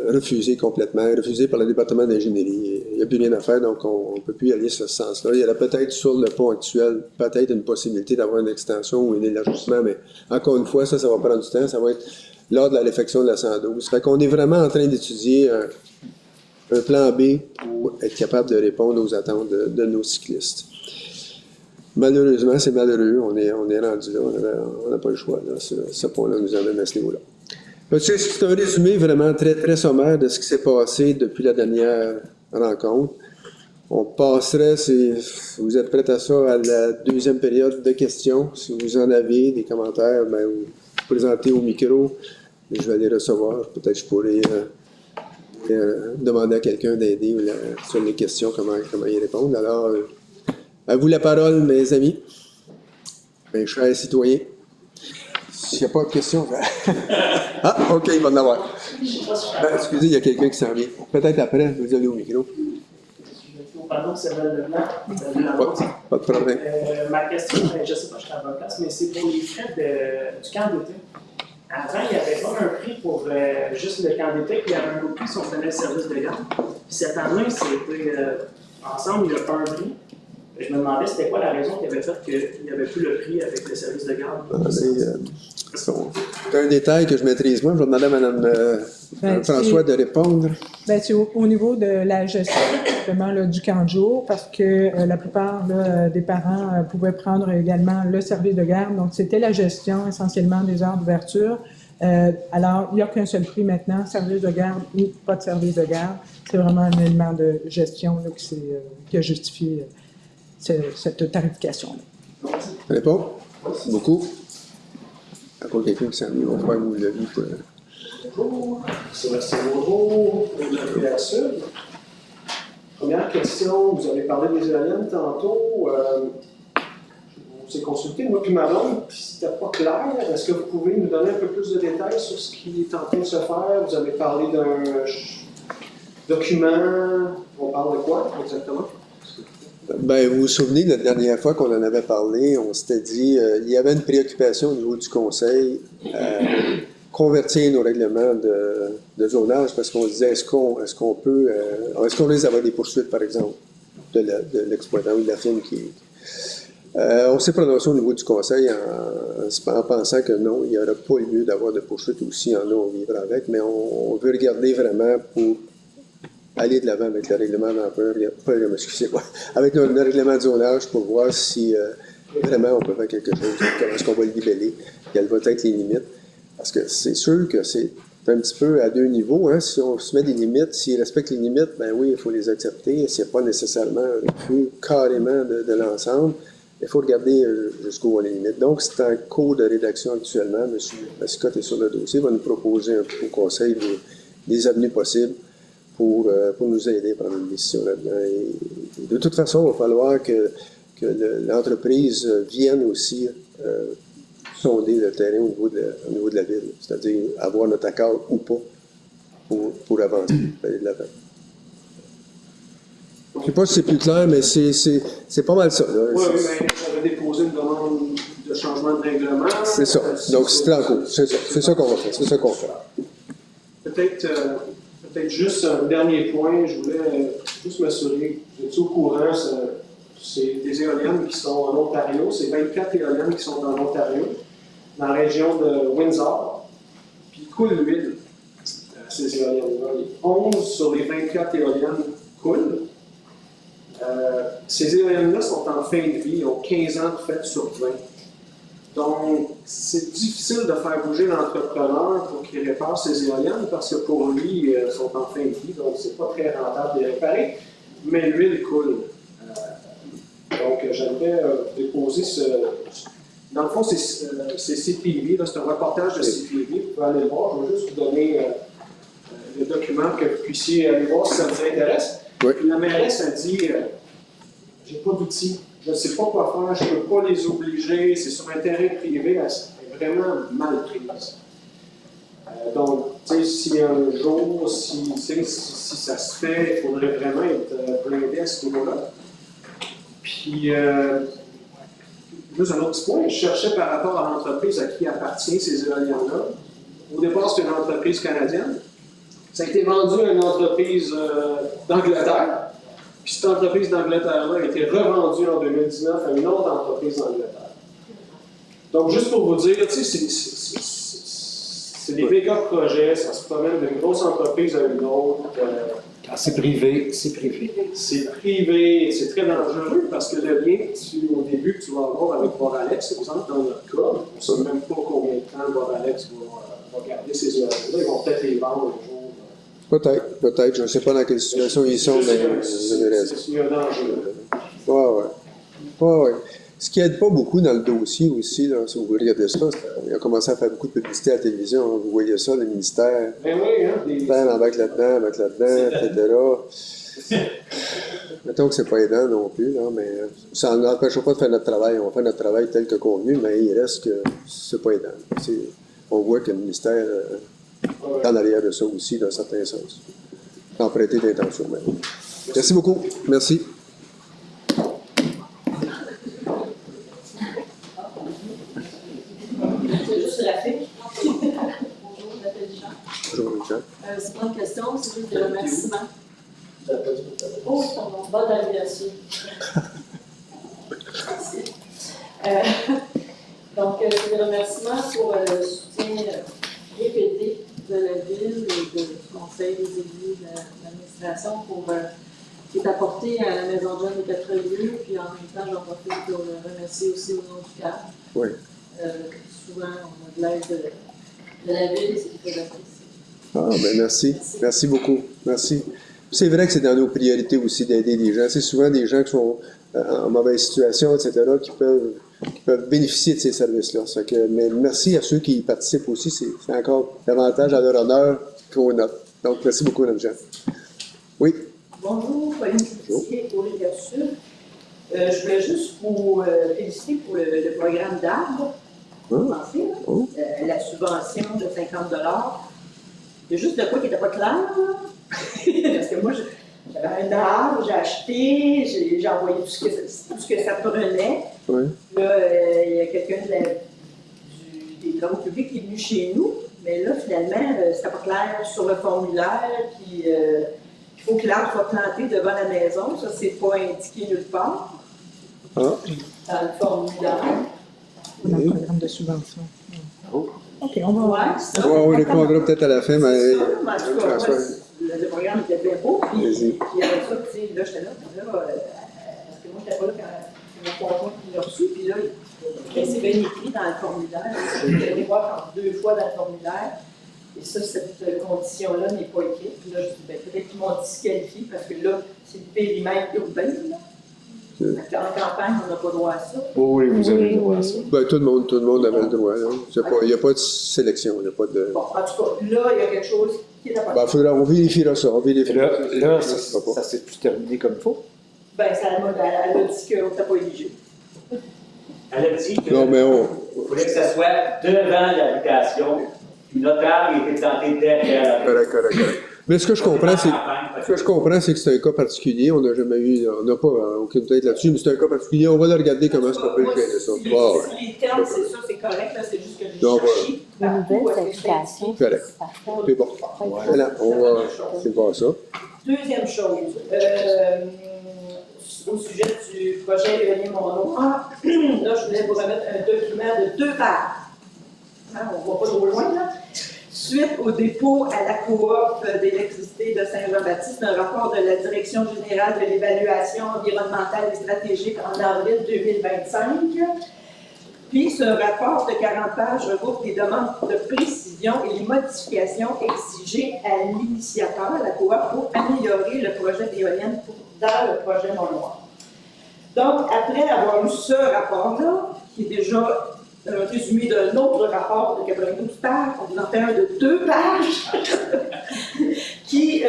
refusé complètement, refusé par le département d'ingénierie. Il n'y a plus rien à faire, donc on ne peut plus y aller sur ce sens-là. Il y aurait peut-être sur le pont actuel, peut-être une possibilité d'avoir une extension ou un élargissement, mais encore une fois, ça va prendre du temps. Ça va être lors de la réfection de la 112. Fait qu'on est vraiment en train d'étudier un plan B pour être capable de répondre aux attentes de nos cyclistes. Malheureusement, c'est malheureux. On est rendu là. On n'a pas le choix. Là. Ce point-là nous amène à ce niveau-là. C'est un résumé vraiment très, très sommaire de ce qui s'est passé depuis la dernière rencontre. On passerait, si vous êtes prêts à ça, à la deuxième période de questions. Si vous en avez des commentaires, vous présentez au micro. Je vais les recevoir. Peut-être que je pourrais demander à quelqu'un d'aider sur les questions, comment y répondre. Alors, à vous la parole, mes amis, mes chers citoyens. S'il n'y a pas de questions... Ah, OK, il va en avoir. Excusez, il y a quelqu'un qui s'en vient. Peut-être après, vous allez au micro. Pardon, c'est Val Leblanc. Pas de problème. Ma question, je ne sais pas, je suis à la bonne place, mais c'est pour les frais du camp d'été. Avant, il n'y avait pas un prix pour juste le camp d'été, puis il y avait un autre prix si on prenait le service de garde. Puis cette année, c'était ensemble, il n'y a pas un prix. Je me demandais c'était quoi la raison qui avait fait qu'il n'y avait plus le prix avec le service de garde. C'est un détail que je maîtrise moins. Je vais demander à Mme François de répondre. C'est au niveau de la gestion justement, là, du camp de jour, parce que la plupart là, des parents pouvaient prendre également le service de garde. Donc, c'était la gestion essentiellement des heures d'ouverture. Alors, il n'y a qu'un seul prix maintenant, service de garde ou pas de service de garde. C'est vraiment un élément de gestion là, qui a justifié cette tarification-là. Réponds. Merci beaucoup. Encore quelqu'un qui s'en vient, on va vous le lire. Bonjour, Sébastien Baudreau, de la Rivière Sud. Première question, vous avez parlé des éoliennes tantôt. Je on s'est consulté, moi puis ma blonde, puis c'était pas clair. Est-ce que vous pouvez nous donner un peu plus de détails sur ce qui est en train de se faire? Vous avez parlé d'un document, on parle de quoi exactement? Ben, vous vous souvenez, la dernière fois qu'on en avait parlé, on s'était dit il y avait une préoccupation au niveau du Conseil convertir nos règlements de zonage parce qu'on disait est-ce qu'on risque d'avoir des poursuites, par exemple, de l'exploitant ou de la firme qui. On s'est prononcé au niveau du Conseil en pensant que non, il n'y aurait pas lieu d'avoir de poursuites aussi, il y en a, on vivra avec, mais on veut regarder vraiment pour aller de l'avant avec le règlement d'emprunt, avec le règlement de zonage pour voir si vraiment on peut faire quelque chose, comment est-ce qu'on va le libeller, quelles vont être les limites. Parce que c'est sûr que c'est un petit peu à deux niveaux. Hein. Si on se met des limites, s'ils respectent les limites, ben oui, il faut les accepter. S'il n'y a pas nécessairement un refus carrément de l'ensemble, il faut regarder jusqu'où vont les limites. Donc, c'est en cours de rédaction actuellement. M. Mascotte est sur le dossier, va nous proposer au Conseil des avenues possibles pour nous aider à prendre une décision là-dedans. Et de toute façon, il va falloir que l'entreprise vienne aussi sonder le terrain au niveau de la ville, c'est-à-dire avoir notre accord ou pas pour avancer, aller de l'avant. Je ne sais pas si c'est plus clair, mais c'est pas mal ça. Oui, mais j'avais déposé une demande de changement de règlement. C'est ça. Donc, c'est en cours. C'est ça qu'on va faire. C'est ça qu'on fait. Peut-être juste un dernier point, je voulais juste m'assurer, vous êtes au courant, c'est des éoliennes qui sont en Ontario, c'est 24 éoliennes qui sont en Ontario, dans la région de Windsor, puis ils coulent l'huile, ces éoliennes-là. 11 sur les 24 éoliennes coulent. Ces éoliennes-là sont en fin de vie, ils ont 15 ans de fait sur 20. Donc, c'est difficile de faire bouger l'entrepreneur pour qu'il répare ses éoliennes parce que pour lui, elles sont en fin de vie, donc c'est pas très rentable de les réparer, mais l'huile coule. Donc, j'aimerais déposer ce. Dans le fond, c'est CPV, c'est un reportage de CPV, vous pouvez aller le voir, je vais juste vous donner le document que vous puissiez aller voir si ça vous intéresse. Oui. La mairesse a dit j'ai pas d'outils. Je ne sais pas quoi faire, je ne peux pas les obliger, c'est sur un terrain privé, elle est vraiment mal prise. Donc, tu sais, si un jour, si ça se fait, il faudrait vraiment être blindé à ce niveau-là. Puis, juste un autre petit point, je cherchais par rapport à l'entreprise à qui appartient ces éoliennes-là. Au départ, c'est une entreprise canadienne. Ça a été vendu à une entreprise d'Angleterre. Puis cette entreprise d'Angleterre-là a été revendue en 2019 à une autre entreprise d'Angleterre. Donc, juste pour vous dire, tu sais, c'est des méga projets, ça se promène d'une grosse entreprise à une autre. Quand c'est privé, c'est privé. C'est privé, c'est très dangereux parce que le lien au début que tu vas avoir avec Boralex, par exemple, dans notre cas, on ne sait même pas combien de temps Boralex va garder ces éoliennes-là. Ils vont peut-être les vendre un jour. Peut-être. Je ne sais pas dans quelle situation ils sont, mais vous avez raison. C'est un danger. Ouais. Ce qui n'aide pas beaucoup dans le dossier aussi, là, si vous regardez ça, il a commencé à faire beaucoup de publicité à la télévision. Hein, vous voyez ça, le ministère. Ben oui, hein. Embarque là-dedans, etc. Mettons que c'est pas aidant non plus, là, mais ça n'empêche pas de faire notre travail. On fait notre travail tel que convenu, mais il reste que c'est pas aidant. On voit que le ministère est en arrière de ça aussi, dans certains sens. Sans prêter d'intention même. Merci beaucoup. Merci. C'est juste Rafik. Bonjour, Jean. C'est pas une question, c'est juste des remerciements. Oh, pardon, bonne arrivation. Donc, c'est des remerciements pour le soutien répété de la ville et du conseil des élus de l'administration qui est apporté à la Maison John des Quatre Lieux. Puis en même temps, j'en profite pour le remercier aussi au nom du cadre. Oui. Souvent, on a de l'aide de la ville et c'est très apprécié. Ah, ben merci. Merci beaucoup. Merci. C'est vrai que c'est dans nos priorités aussi d'aider les gens. C'est souvent des gens qui sont en mauvaise situation, etc., qui peuvent bénéficier de ces services-là. Mais merci à ceux qui y participent aussi. C'est encore davantage à leur honneur qu'on note. Donc, merci beaucoup, Mme Jeanne. Oui. Bonjour, Pauline Cloutier pour les Sud. Je voulais juste vous féliciter pour le programme d'arbres. Pensez, la subvention de 50 $. Il y a juste de quoi qui n'était pas clair. Parce que moi, j'avais un arbre, j'ai acheté, j'ai envoyé tout ce que ça prenait. Oui. Là, il y a quelqu'un des travaux publics qui est venu chez nous. Mais là, finalement, c'était pas clair sur le formulaire. Puis, il faut que l'arbre soit planté devant la maison. Ça, c'est pas indiqué nulle part. Dans le formulaire. Dans le programme de subvention. OK, on va... On les prendra peut-être à la fin, mais... En tout cas, le programme était bien beau. Puis avec ça, tu sais, là, j'étais là. Parce que moi, j'étais pas là quand mon conjoint l'a reçu. Puis là, c'est bien écrit dans le formulaire. Je vais voir 2 fois dans le formulaire. Et ça, cette condition-là n'est pas écrite. Puis là, je dis, peut-être qu'ils m'ont disqualifié parce que là, c'est le périmètre urbain. Là. En campagne, on n'a pas droit à ça. Oui, vous avez le droit à ça. Ben, tout le monde avait le droit. Il n'y a pas de sélection. Il n'y a pas de... Bon, en tout cas, là, il y a quelque chose qui est à Ben, on vérifiera ça. Là, ça s'est-tu terminé comme il faut? Ben, elle a dit qu'on n'était pas éligible. Elle a dit non, mais il fallait que ça soit devant l'habitation. Puis notre arbre était planté derrière. Correct. Mais ce que je comprends, c'est que c'est un cas particulier. On n'a jamais eu, on n'a pas aucune tête là-dessus, mais c'est un cas particulier. On va le regarder comment est-ce qu'on peut le gérer ça. Si les termes, c'est ça, c'est correct. Là, c'est juste que j'ai cherché. Une nouvelle certification. Correct. C'est bon. Voilà, on va voir ça. Deuxième chose, au sujet du projet éolien Mont-Noir, là, je voulais vous remettre un document de 2 pages. On ne va pas trop loin, là. Suite au dépôt à la coop d'électricité de Saint-Jean-Baptiste d'un rapport de la Direction générale de l'évaluation environnementale et stratégique en avril 2025. Puis, ce rapport de 40 pages regroupe les demandes de précision et les modifications exigées à l'initiateur, la coop, pour améliorer le projet d'éolienne dans le projet Mont-Noir. Donc, après avoir eu ce rapport-là, qui est déjà un résumé d'un autre rapport de 92 pages, on vous en fait un de 2 pages, qui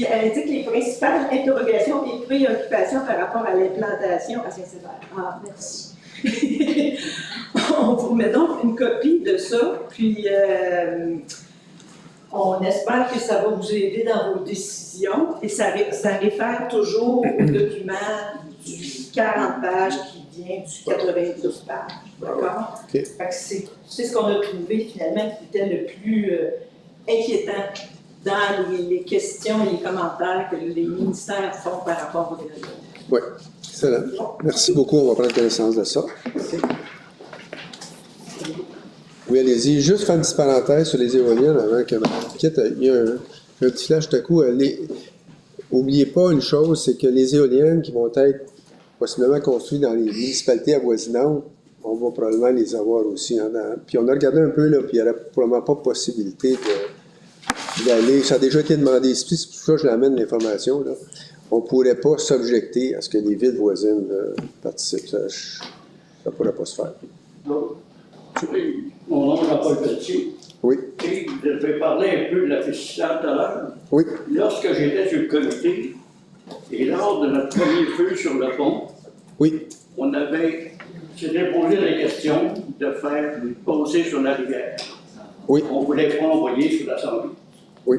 indique les principales interrogations et préoccupations par rapport à l'implantation à Saint-Sévère. Ah, merci. On vous met donc une copie de ça, puis on espère que ça va vous aider dans vos décisions, et ça réfère toujours au document du 40 pages qui vient du 92 pages. D'accord? Okay. C'est ce qu'on a trouvé finalement qui était le plus inquiétant dans les questions et les commentaires que les ministères font par rapport aux éoliennes. Oui, excellent. Merci beaucoup. On va prendre connaissance de ça. Oui, allez-y. Juste faire une petite parenthèse sur les éoliennes avant que Mme quitte. Il y a un petit flash tout à coup. N'oubliez pas une chose, c'est que les éoliennes qui vont être possiblement construites dans les municipalités avoisinantes, on va probablement les avoir aussi. Puis on a regardé un peu, là, puis il n'y aurait probablement pas possibilité d'aller. Ça a déjà été demandé ici, c'est pour ça que je l'amène l'information. Là. On ne pourrait pas s'objecter à ce que les villes voisines participent. Ça ne pourrait pas se faire. Donc, mon nom est Jean-Paul Pelletier. Oui. Et je vais parler un peu de la fissure tout à l'heure. Oui. Lorsque j'étais sur le comité, et lors de notre premier feu sur le pont, oui. On s'était posé la question de faire passer sur la rivière. Oui. On voulait pas envoyer sur l'Assemblée. Oui.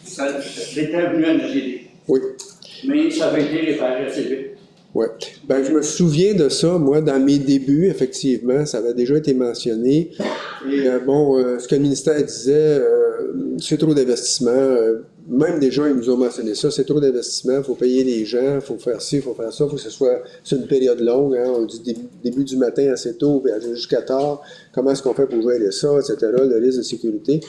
C'était venu à nos idées. Oui. Mais ça avait été réparé assez vite. Oui. Ben, je me souviens de ça, moi, dans mes débuts, effectivement, ça avait déjà été mentionné. Et ce que le ministère disait, c'est trop d'investissement. Même des gens, ils nous ont mentionné ça, c'est trop d'investissement, il faut payer les gens, il faut faire ci, il faut faire ça, il faut que ce soit sur une période longue, hein, du début du matin assez tôt, jusqu'à tard, comment est-ce qu'on fait pour gérer ça, etc., le risque de sécurité.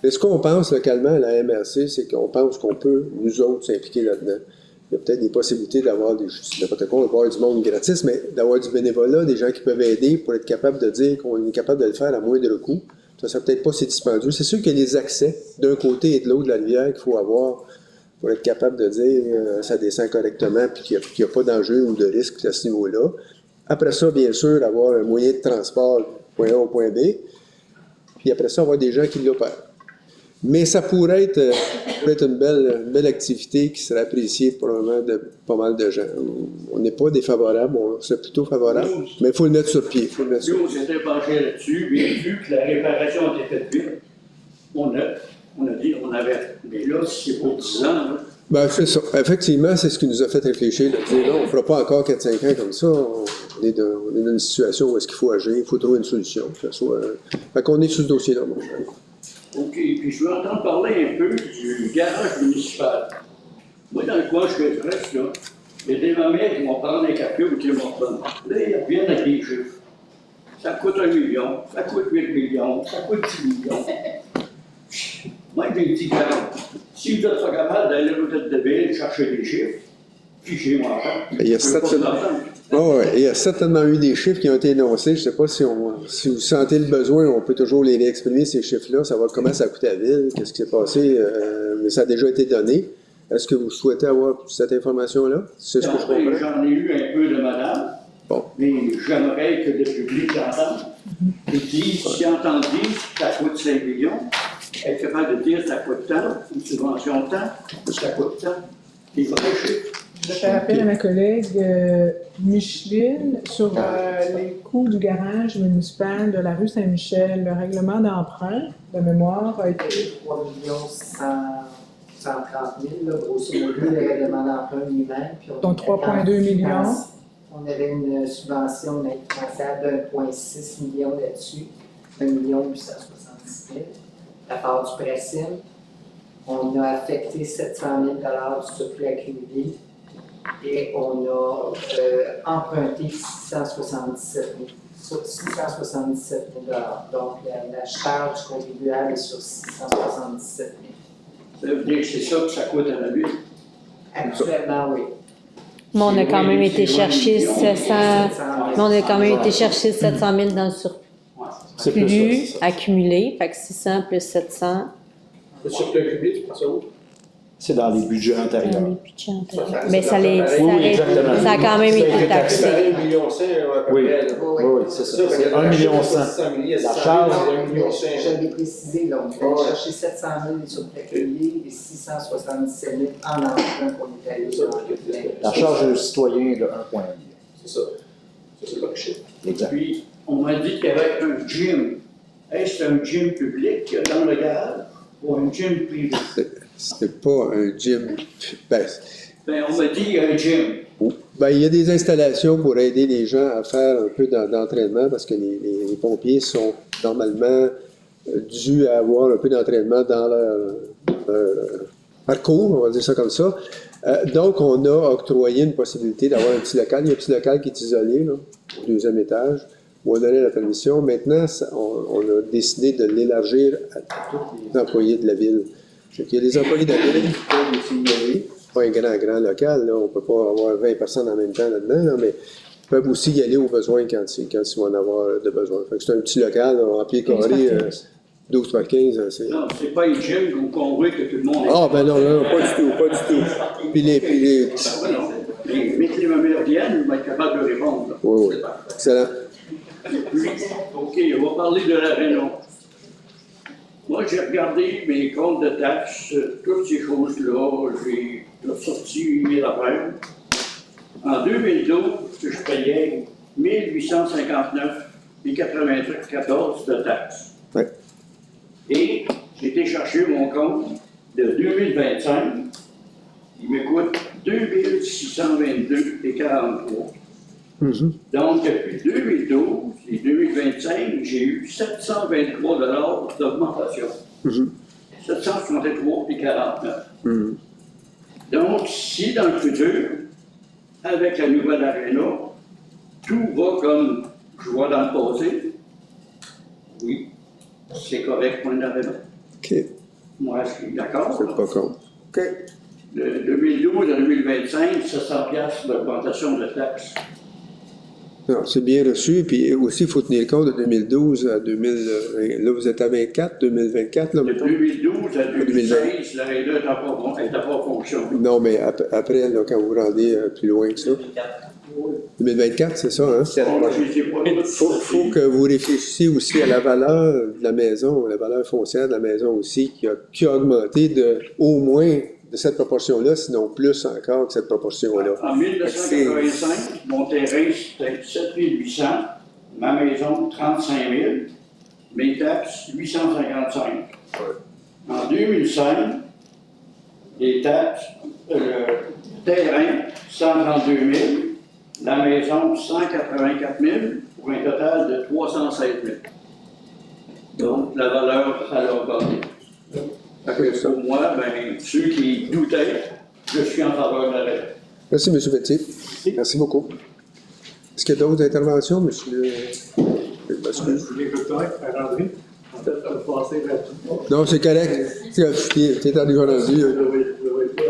Mais ce qu'on pense localement à la MRC, c'est qu'on pense qu'on peut, nous autres, s'impliquer là-dedans. Il y a peut-être des possibilités d'avoir n'importe quoi, on va avoir du monde gratis, mais d'avoir du bénévolat, des gens qui peuvent aider pour être capable de dire qu'on est capable de le faire à moindre coût. Ça serait peut-être pas si dispendieux. C'est sûr qu'il y a des accès d'un côté et de l'autre de la rivière qu'il faut avoir pour être capable de dire ça descend correctement puis qu'il n'y a pas d'enjeu ou de risque à ce niveau-là. Après ça, bien sûr, avoir un moyen de transport du point A au point B. Puis après ça, avoir des gens qui l'opèrent. Mais ça pourrait être une belle activité qui serait appréciée probablement de pas mal de gens. On n'est pas défavorable, on serait plutôt favorable, mais il faut le mettre sur pied. Nous, on s'était penché là-dessus, mais vu que la réparation était faite vite, on a dit on avait. Mais là, si c'est pour 10 ans, là, Ben, c'est ça. Effectivement, c'est ce qui nous a fait réfléchir. Là. Dire, non, on ne fera pas encore 4-5 ans comme ça. On est dans une situation où est-ce qu'il faut agir, il faut trouver une solution. Fait qu'on est sur ce dossier-là. Bon. OK, puis je veux entendre parler un peu du garage municipal. Moi, dans le coin, je fais presque, là, il y a des mamelles qui vont prendre un café ou qui vont prendre. Là, ils reviennent avec des chiffres. Ça coûte 1 million, ça coûte 8 millions, ça coûte 10 millions. Moi, j'ai dit, si vous n'êtes pas capable d'aller au tête de ville chercher des chiffres, fichez-moi pas. Il y a certainement eu des chiffres qui ont été énoncés. Je ne sais pas si vous sentez le besoin, on peut toujours les réexprimer, ces chiffres-là, savoir comment ça a coûté à la ville, qu'est-ce qui s'est passé, mais ça a déjà été donné. Est-ce que vous souhaitez avoir cette information-là? C'est ce que je comprends. J'en ai eu un peu de madame, mais j'aimerais que le public l'entende. Et dit, si entend dire que ça coûte 5 millions, être capable de dire que ça coûte tant, une subvention tant, ça coûte tant. Les vrais chiffres. Je fais appel à ma collègue Micheline sur les coûts du garage municipal de la rue Saint-Michel. Le règlement d'emprunt de mémoire a été 3 130 000, là, grosso modo, le règlement d'emprunt lui-même. Donc 3,2 millions. On avait une subvention indispensable d'1,6 million là-dessus, 1 870 000. La part du Précim, on a affecté 700 000 du surplus accumulé et on a emprunté 677 000 Donc, la charge du contribuable est sur 677 000 Ça veut dire que c'est ça que ça coûte à la ville? Actuellement, oui. Mais on a quand même été chercher 700 000 dans le surplus accumulé, fait que 600 plus 700. Le surplus accumulé, tu penses à où? C'est dans les budgets antérieurs. Mais ça a quand même été taxé. 1,5 million, Oui, c'est ça. C'est 1,1 million. La charge, Je l'ai précisé, là, on allait chercher 700 000 sur le accumulé et 677 000 en emprunt qu'on est allé sur la charge du citoyen est de 1,1 million. C'est ça. Ça, c'est le chiffre. Exact. Puis, on m'a dit qu'il y avait un gym. Est-ce un gym public dans le garage ou un gym privé? C'est pas un gym. Ben, on m'a dit un gym. Ben, il y a des installations pour aider les gens à faire un peu d'entraînement parce que les pompiers sont normalement dus à avoir un peu d'entraînement dans leur parcours, on va dire ça comme ça. Donc, on a octroyé une possibilité d'avoir un petit local. Il y a un petit local qui est isolé, là, au 2e étage. On a donné la permission. Maintenant, on a décidé de l'élargir à tous les employés de la ville. Il y a des employés de la ville qui peuvent aussi y aller. Pas un grand local, là. On ne peut pas avoir 20 personnes en même temps là-dedans, là, mais ils peuvent aussi y aller aux besoins quand ils vont en avoir de besoin. Fait que c'est un petit local, là, en pied carré, 12 par 15. Non, c'est pas une gym qu'on veut que tout le monde ait. Ah, ben non, pas du tout. Puis les... Mettez les mamelles viennent, on va être capable de répondre. Là. Oui. Excellent. Puis, OK, on va parler de la Réno. Moi, j'ai regardé mes comptes de taxes, toutes ces choses-là, j'ai sorti mes affaires. En 2012, je payais 1859,94 de taxes. Ouais. Et j'ai été chercher mon compte de 2025. Il me coûte 2622,43. Donc, depuis 2012 et 2025, j'ai eu 723 $ d'augmentation. 763,49. Donc, si dans le futur, avec la nouvelle Aréna, tout va comme je vois dans le passé, oui, c'est correct pour une Aréna. OK. Moi, je suis d'accord. C'est pas con. OK. De 2012 à 2025, 700 $ d'augmentation de taxes. Non, c'est bien reçu. Puis aussi, il faut tenir compte de 2012 à 2000. Là, vous êtes à 24, 2024. Là, de 2012 à 2016, l'ARENA n'était pas en fonction. Non, mais après, là, quand vous vous rendez plus loin que ça. 2024, c'est ça, hein? Faut que vous réfléchissiez aussi à la valeur de la maison, la valeur foncière de la maison aussi, qui a augmenté de au moins de cette proportion-là, sinon plus encore que cette proportion-là. En 1985, mon terrain, c'était 7 800, ma maison, 35 000, mes taxes, 855. En 2005, les taxes, le terrain, 132 000, la maison, 184 000, pour un total de 316 000. Donc, la valeur, ça l'a augmenté. Pour moi, ben, ceux qui doutaient, je suis en faveur de la règle. Merci, M. Petit. Merci beaucoup. Est-ce qu'il y a d'autres interventions, M. Je voulais que tu aies André. En fait, ça va passer rapidement. Non, c'est correct. Tu es déjà rendu.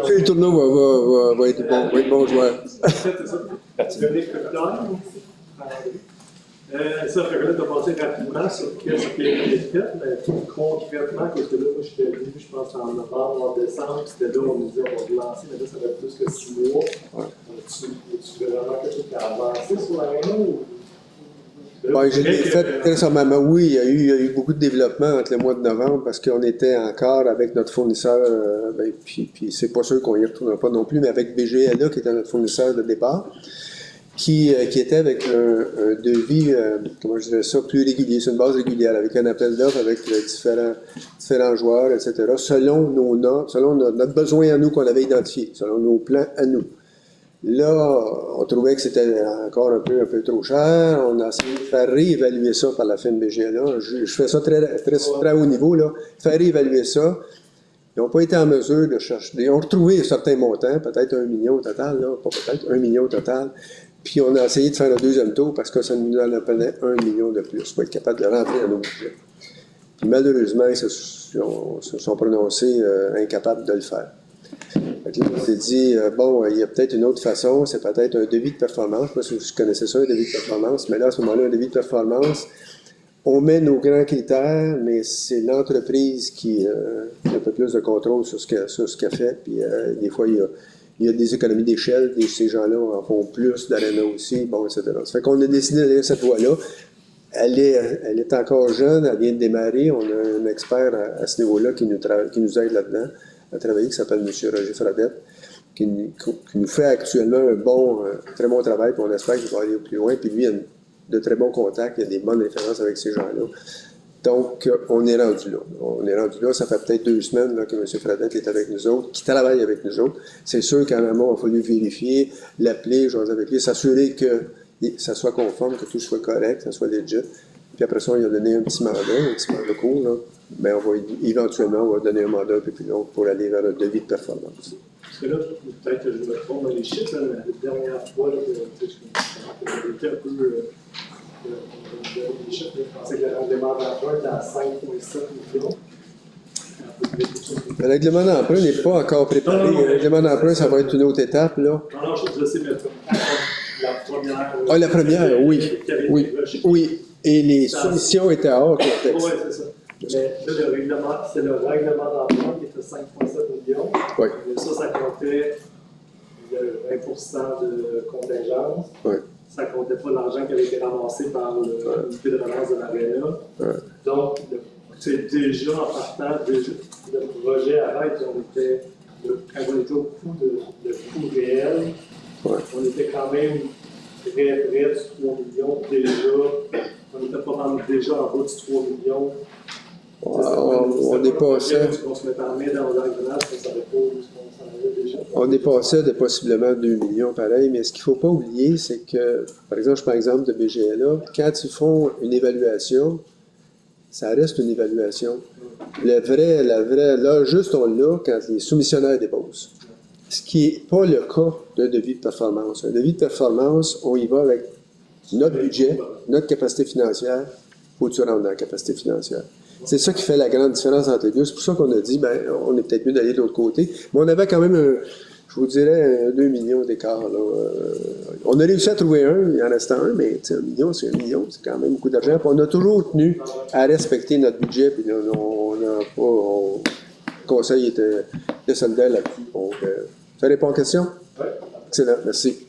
Le tournoi va être bon joueur. C'est ça. Véronique Coquelin. Ça fait que là, tu as passé rapidement sur ce qui a été fait, mais concrètement, parce que là, moi, je t'ai dit, je pense en novembre, en décembre, c'était là, on nous disait, on va se lancer, mais là, ça fait plus que 6 mois. Tu veux vraiment quelque chose qui a avancé sur la réunion? Ouais, je l'ai fait très récemment. Oui, il y a eu beaucoup de développement entre le mois de novembre parce qu'on était encore avec notre fournisseur, puis c'est pas sûr qu'on y retournera pas non plus, mais avec BGLA qui était notre fournisseur de départ, qui était avec un devis, comment je dirais ça, plus régulier, c'est une base régulière, avec un appel d'offres, avec différents joueurs, etc., selon nos notes, selon notre besoin à nous qu'on avait identifié, selon nos plans à nous. Là, on trouvait que c'était encore un peu trop cher. On a essayé de faire réévaluer ça par la firme BGLA. Je fais ça très haut niveau, là. Faire réévaluer ça. Ils n'ont pas été en mesure de chercher. Ils ont retrouvé certains montants, peut-être 1 million au total, là, pas peut-être 1 million au total. Puis on a essayé de faire un deuxième tour parce que ça nous en appelait 1 million de plus pour être capable de rentrer dans nos budgets. Puis malheureusement, ils se sont prononcés incapables de le faire. Là, on s'est dit, bon, il y a peut-être une autre façon, c'est peut-être un devis de performance. Je ne sais pas si vous connaissez ça, un devis de performance, mais là, à ce moment-là, un devis de performance, on met nos grands critères, mais c'est l'entreprise qui a un peu plus de contrôle sur ce qu'elle fait. Puis des fois, il y a des économies d'échelle, ces gens-là en font plus d'arena aussi, bon, etc. Ça fait qu'on a décidé d'aller cette voie-là. Elle est encore jeune, elle vient de démarrer. On a un expert à ce niveau-là qui nous aide là-dedans à travailler, qui s'appelle M. Roger Fradette, qui nous fait actuellement un très bon travail, puis on espère qu'il va aller plus loin. Puis lui, il a de très bons contacts, il a des bonnes références avec ces gens-là. Donc, on est rendu là. Ça fait peut-être 2 semaines là, que M. Fradette est avec nous autres, qui travaille avec nous autres. C'est sûr qu'en amont, il a fallu vérifier, l'appeler, jaser avec lui, s'assurer que ça soit conforme, que tout soit correct, que ça soit legit. Puis après ça, il a donné un petit mandat court, là. Mais éventuellement, on va donner un mandat un peu plus long pour aller vers un devis de performance. Parce que là, peut-être que je me trompe dans les chiffres, là, la dernière fois, là, que j'étais un peu les chiffres, je pensais que le règlement d'emprunt était à 5,7 millions. Le règlement d'emprunt n'est pas encore préparé. Le règlement d'emprunt, ça va être une autre étape, là. Non, je sais, mais la première. Ah, la première, oui. Oui. Et les soumissions étaient hors contexte. Oui, c'est ça. Mais là, c'est le règlement d'emprunt qui était 5,7 millions. Oui. Et ça comptait le 20% de contingence. Oui. Ça ne comptait pas l'argent qui avait été ramassé par l'unité de relance de l'ARENA. Oui. Donc, c'est déjà en partant, le projet arrête, quand on était au coût de coût réel, on était quand même très près du 3 millions déjà. On n'était pas déjà en bas du 3 millions. On dépassait. On dépassait de possiblement 2 millions pareil, mais ce qu'il ne faut pas oublier, c'est que, par exemple, je prends l'exemple de BGLA, quand ils font une évaluation, ça reste une évaluation. Là, juste on l'a quand les soumissionnaires déposent. Ce qui n'est pas le cas d'un devis de performance. Un devis de performance, on y va avec notre budget, notre capacité financière, faut que tu rentres dans la capacité financière. C'est ça qui fait la grande différence entre les deux. C'est pour ça qu'on a dit, on est peut-être mieux d'aller de l'autre côté. Mais on avait quand même, je vous dirais, 2 millions d'écart. On a réussi à trouver il en restait un, mais 1 million, c'est 1 million, c'est quand même beaucoup d'argent. Puis on a toujours tenu à respecter notre budget, puis le conseil était descendant là-dessus. Donc, ça répond aux questions? Oui. Excellent, merci.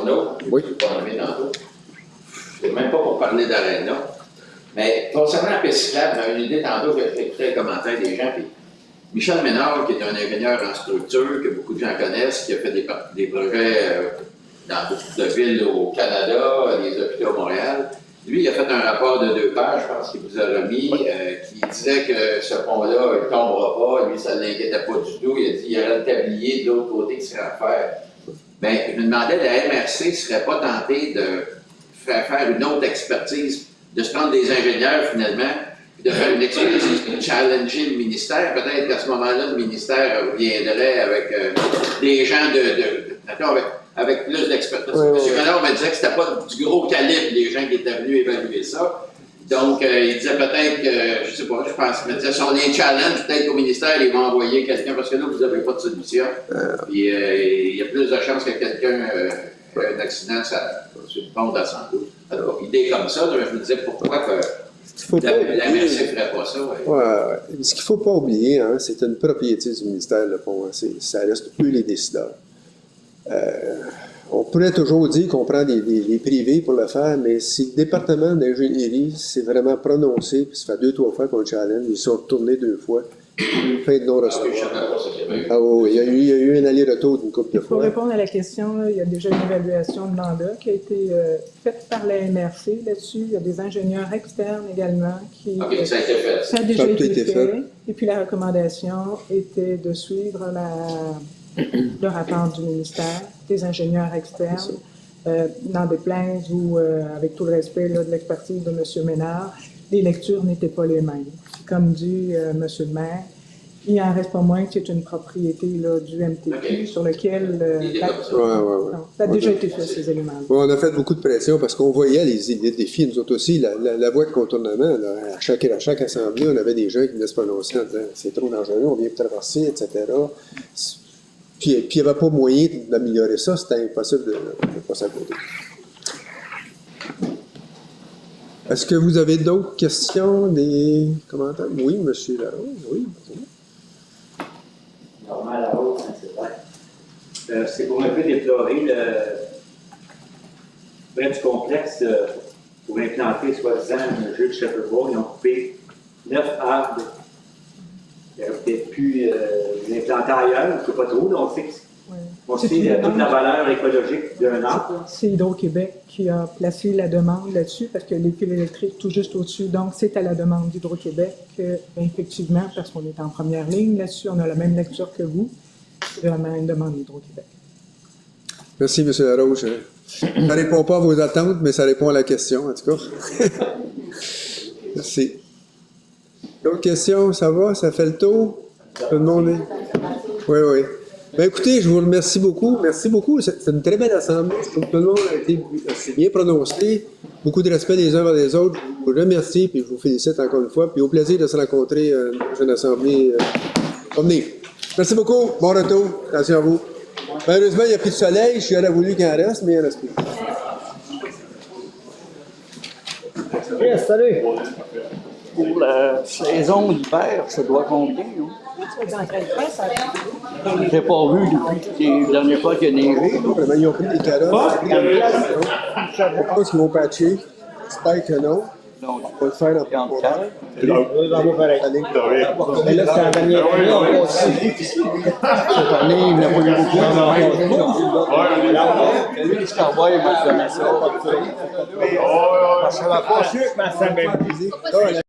journaux. Oui. Je ne vais pas nommer tantôt. C'est même pas pour parler d'Arena. Mais concernant la piste cyclable, j'avais une idée tantôt, j'ai écouté les commentaires des gens. Puis Michel Ménard, qui est un ingénieur en structure, que beaucoup de gens connaissent, qui a fait des projets dans beaucoup de villes au Canada, des hôpitaux à Montréal. Lui, il a fait un rapport de 2 pages, je pense qu'il vous a remis, qui disait que ce pont-là, il ne tombera pas. Lui, ça ne l'inquiétait pas du tout. Il a dit qu'il y aurait le tablier de l'autre côté qui serait à faire. Bien, je me demandais, la MRC ne serait pas tentée de faire une autre expertise, de se prendre des ingénieurs finalement, puis de faire une expertise pour challenger le ministère. Peut-être qu'à ce moment-là, le ministère reviendrait avec des gens avec plus d'expertise. M. Renard me disait que c'était pas du gros calibre, les gens qui étaient venus évaluer ça. Donc, il disait peut-être que, je sais pas, je pense, il me disait, si on les challenge, peut-être qu'au ministère, ils vont envoyer quelqu'un, parce que là, vous n'avez pas de solution. Puis, il y a plus de chances que quelqu'un ait un accident sur le pont de la Santé. Idée comme ça, je me disais, pourquoi que la MRC ne ferait pas ça? Ouais. Ce qu'il ne faut pas oublier, hein, c'est une propriété du ministère, le pont. Ça reste eux les décideurs. On pourrait toujours dire qu'on prend des privés pour le faire, mais si le département d'ingénierie s'est vraiment prononcé, puis ça fait 2-3 fois qu'on le challenge, ils sont retournés 2 fois, fin de non-recevoir. Ah oui, il y a eu un aller-retour d'une couple de fois. Pour répondre à la question, là, il y a déjà une évaluation de mandat qui a été faite par la MRC là-dessus. Il y a des ingénieurs externes également qui... OK, ça a été fait. Ça a déjà été fait. Et puis la recommandation était de suivre le rapport du ministère, des ingénieurs externes, dans des plaintes ou avec tout le respect là, de l'expertise de M. Ménard, les lectures n'étaient pas les mêmes. Comme dit M. le maire, il n'en reste pas moins que c'est une propriété là, du MTQ sur lequel ça a déjà été fait, ces éléments-là. On a fait beaucoup de pression parce qu'on voyait les défis, nous autres aussi, la voie de contournement. Là, à chaque assemblée, on avait des gens qui venaient se prononcer en disant « c'est trop dangereux, on vient de traverser, etc. » Puis il n'y avait pas moyen d'améliorer ça, c'était impossible de passer à côté. Est-ce que vous avez d'autres questions, des commentaires? Oui, M. Larose, oui. Normand Larose, c'est vrai. C'est pour un peu déplorer près du complexe pour implanter, soi-disant, un jeu de chèvrebois. Ils ont coupé 9 arbres. Il aurait peut-être pu les implanter ailleurs, je ne sais pas trop, donc on sait toute la valeur écologique d'un arbre. C'est Hydro-Québec qui a placé la demande là-dessus parce que les fils électriques tout juste au-dessus, donc c'est à la demande d'Hydro-Québec que, effectivement, parce qu'on est en première ligne là-dessus, on a la même lecture que vous, c'est vraiment une demande d'Hydro-Québec. Merci, M. Laroche. Ça ne répond pas à vos attentes, mais ça répond à la question, en tout cas. Merci. D'autres questions? Ça va? Ça fait le tour? Tout le monde est... Oui. Ben, écoutez, je vous remercie beaucoup. Merci beaucoup. C'est une très belle assemblée. Je trouve que tout le monde a été bien prononcé. Beaucoup de respect les uns vers les autres. Je vous remercie et je vous félicite encore une fois. Puis au plaisir de se rencontrer à une prochaine assemblée. Venez. Merci beaucoup. Bon retour. Attention à vous. Malheureusement, il n'y a plus de soleil. J'aurais voulu qu'il en reste, mais il en reste plus. Yes, salut. Pour la saison d'hiver, ça doit combien? J'ai pas vu depuis la dernière fois qu'il y a neigé. Ils ont pris des carottes. Je pense qu'ils vont patcher. J'espère que non. On va le faire dans 44. Mais là, c'est en dernière année, on continue. Cette année, il n'a pas eu beaucoup. Lui, je t'envoie, il m'a donné ça. Ça va pas sûr que ma femme est